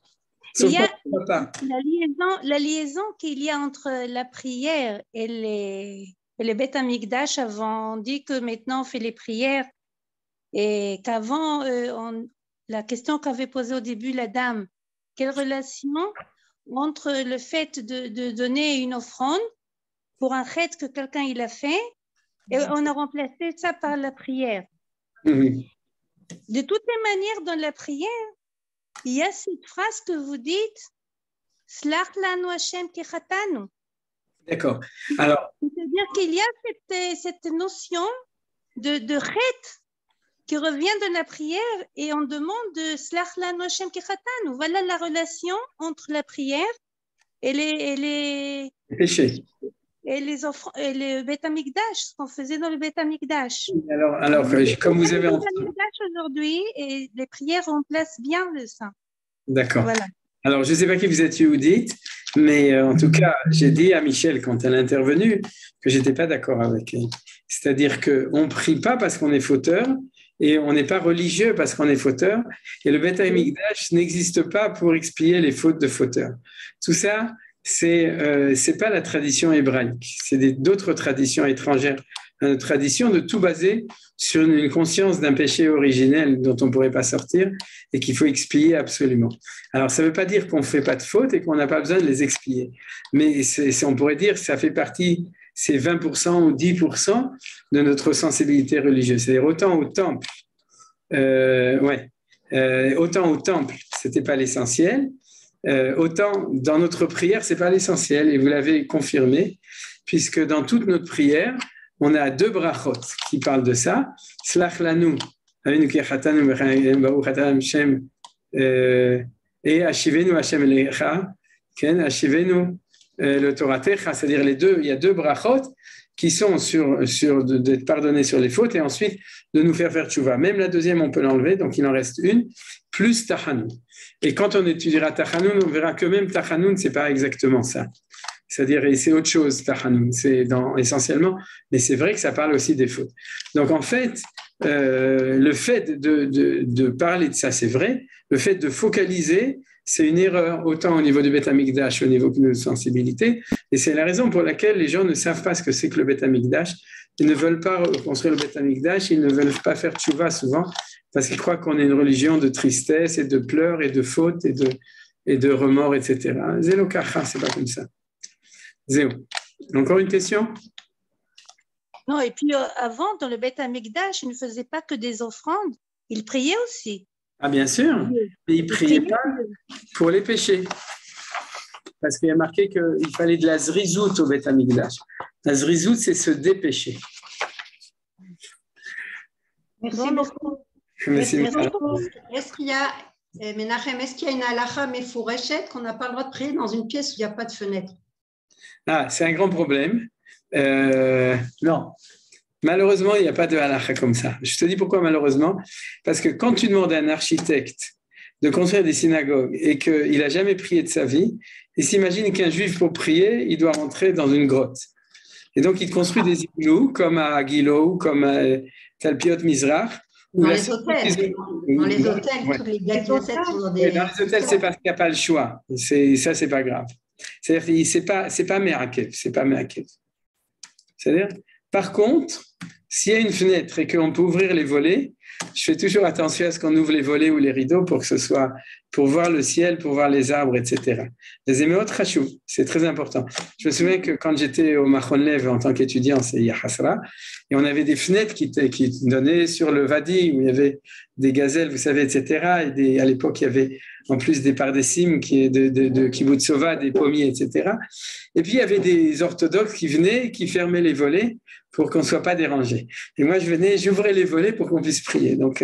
Il y a la liaison qu'il y a entre la prière et les Beth Amikdash. Avant, on dit que maintenant on fait les prières et qu'avant, la question qu'avait posée au début la dame, quelle relation entre le fait de donner une offrande pour un chet que quelqu'un il a fait et on a remplacé ça par la prière. Oui. De toutes les manières, dans la prière, il y a cette phrase que vous dites Slach lanu Hashem ki chatanu. D'accord. Alors, c'est-à-dire qu'il y a cette notion de chet qui revient de la prière et on demande de Slach lanu Hashem ki chatanu. Voilà la relation entre la prière et les péchés. Et le Beth Amikdash, ce qu'on faisait dans le Beth Amikdash. Alors comme vous avez entendu. Le Beth Amikdash aujourd'hui, et les prières remplacent bien ça. D'accord. Voilà. Alors, je ne sais pas qui vous êtes, Yehudit, mais en tout cas, j'ai dit à Michel, quand elle est intervenue, que je n'étais pas d'accord avec elle. C'est-à-dire qu'on ne prie pas parce qu'on est fauteur, et on n'est pas religieux parce qu'on est fauteur, et le Beth Amikdash n'existe pas pour expier les fautes de fauteur. Tout ça, c'est pas la tradition hébraïque, c'est d'autres traditions étrangères. Une tradition de tout baser sur une conscience d'un péché originel dont on ne pourrait pas sortir et qu'il faut expier absolument. Alors, ça ne veut pas dire qu'on ne fait pas de fautes et qu'on n'a pas besoin de les expier. Mais on pourrait dire que ça fait partie, c'est 20% ou 10% de notre sensibilité religieuse. C'est-à-dire autant au temple, ce n'était pas l'essentiel. Autant dans notre prière, ce n'est pas l'essentiel, et vous l'avez confirmé, puisque dans toute notre prière, on a 2 brachot qui parlent de ça. Slach lanu, avinu ki chatanu baruch ata Hashem, et ashivenu Hashem elecha, ken ashivenu le Toratecha, c'est-à-dire les deux, il y a 2 brachot qui sont sur d'être pardonnés sur les fautes et ensuite de nous faire tchouva. Même la deuxième, on peut l'enlever, donc il en reste une, plus Tachanun. Et quand on étudiera Tachanun, on verra que même Tachanun, ce n'est pas exactement ça. C'est-à-dire, c'est autre chose, Tachanun, c'est essentiellement, mais c'est vrai que ça parle aussi des fautes. Donc en fait, le fait de parler de ça, c'est vrai. Le fait de focaliser, c'est une erreur, autant au niveau du Beth Amikdash, au niveau de nos sensibilités. Et c'est la raison pour laquelle les gens ne savent pas ce que c'est que le Beth Amikdash. Ils ne veulent pas construire le Beth Amikdash, ils ne veulent pas faire tchouva souvent, parce qu'ils croient qu'on est une religion de tristesse et de pleurs et de fautes et de remords, etc. Zélo kacha, c'est pas comme ça. Zéo. Encore une question? Non, et puis avant, dans le Beth Amikdash, ils ne faisaient pas que des offrandes, ils priaient aussi. Ah bien sûr, mais ils ne priaient pas pour les péchés. Parce qu'il y a marqué qu'il fallait de la zrizout au Beth Amikdash. La zrizout, c'est se dépêcher. Merci beaucoup. Merci beaucoup. Est-ce qu'il y a, Menachem, est-ce qu'il y a une halakha mefourachet qu'on n'a pas le droit de prier dans une pièce où il n'y a pas de fenêtre? Ah, c'est un grand problème. Non. Malheureusement, il n'y a pas de halakha comme ça. Je te dis pourquoi malheureusement. Parce que quand tu demandes à un architecte de construire des synagogues et qu'il n'a jamais prié de sa vie, il s'imagine qu'un juif, pour prier, il doit rentrer dans une grotte. Et donc, il construit des igloos, comme à Gilo, comme à Talpiot Mizrach. Dans les hôtels. Dans les hôtels, ouais. tous les bâtiments sont des... Dans les hôtels, c'est parce qu'il n'y a pas le choix. Ça, c'est pas grave. C'est-à-dire que c'est pas Me'akev. C'est pas Me'akev. C'est-à-dire, par contre, s'il y a une fenêtre et qu'on peut ouvrir les volets, je fais toujours attention à ce qu'on ouvre les volets ou les rideaux pour que ce soit pour voir le ciel, pour voir les arbres, etc. Les éméot chachou, c'est très important. Je me souviens que quand j'étais au Machon Lev en tant qu'étudiant, c'est Yahasra, et on avait des fenêtres qui donnaient sur le Vadi, où il y avait des gazelles, vous savez, etc. Et à l'époque, il y avait en plus des pardessim de Kibbutzova, des pommiers, etc. Et puis, il y avait des orthodoxes qui venaient, qui fermaient les volets pour qu'on ne soit pas dérangé. Et moi, j'ouvrais les volets pour qu'on puisse prier. Donc,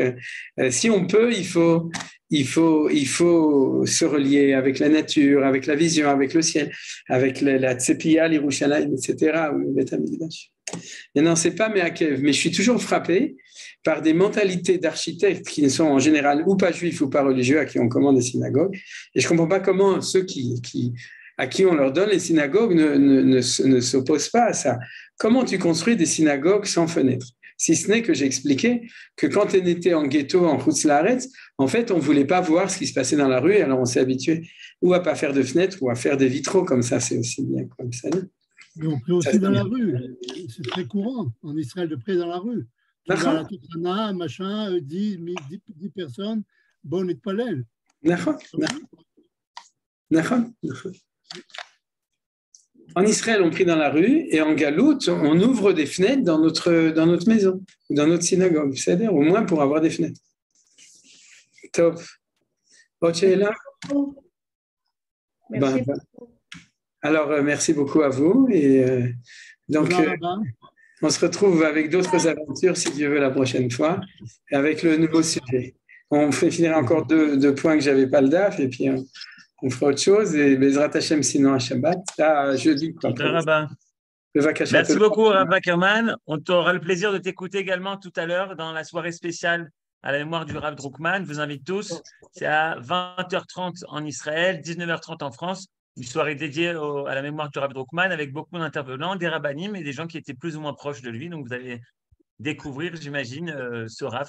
si on peut, il faut se relier avec la nature, avec la vision, avec le ciel, avec la Tsepiya, l'Irushalayim, etc., ou le Beth Amikdash. Maintenant, c'est pas Me'akev, mais je suis toujours frappé par des mentalités d'architectes qui ne sont en général ou pas juifs ou pas religieux, à qui on commande des synagogues. Et je ne comprends pas comment ceux à qui on leur donne les synagogues ne s'opposent pas à ça. Comment tu construis des synagogues sans fenêtres? Si ce n'est que j'ai expliqué que quand on était en ghetto, en Chutz Laaretz, en fait, on ne voulait pas voir ce qui se passait dans la rue, alors on s'est habitué ou à ne pas faire de fenêtres ou à faire des vitraux comme ça, c'est aussi bien comme ça. Mais on peut aussi dans la rue, c'est très courant en Israël de prier dans la rue. Tu vas à la Tousana, machin, 10 personnes, bon et de palel. D'accord. En Israël, on prie dans la rue et en Galoute, on ouvre des fenêtres dans notre maison, dans notre synagogue, c'est-à-dire au moins pour avoir des fenêtres. Top. Ok, là. Merci. Alors, merci beaucoup à vous. Et donc, on se retrouve avec d'autres aventures, si Dieu veut, la prochaine fois, avec le nouveau sujet. On fait finir encore deux points que je n'avais pas le DAF, et puis on fera autre chose. Et Bezrat Hashem, sinon à Shabbat, à jeudi. Merci beaucoup, Rav Ackerman. On aura le plaisir de t'écouter également tout à l'heure dans la soirée spéciale à la mémoire du Rav Druckmann. Je vous invite tous. C'est à 20h30 en Israël, 19h30 en France. Une soirée dédiée à la mémoire du Rav Druckmann avec beaucoup d'intervenants, des rabbinim et des gens qui étaient plus ou moins proches de lui. Donc, vous allez découvrir, j'imagine, ce Rav.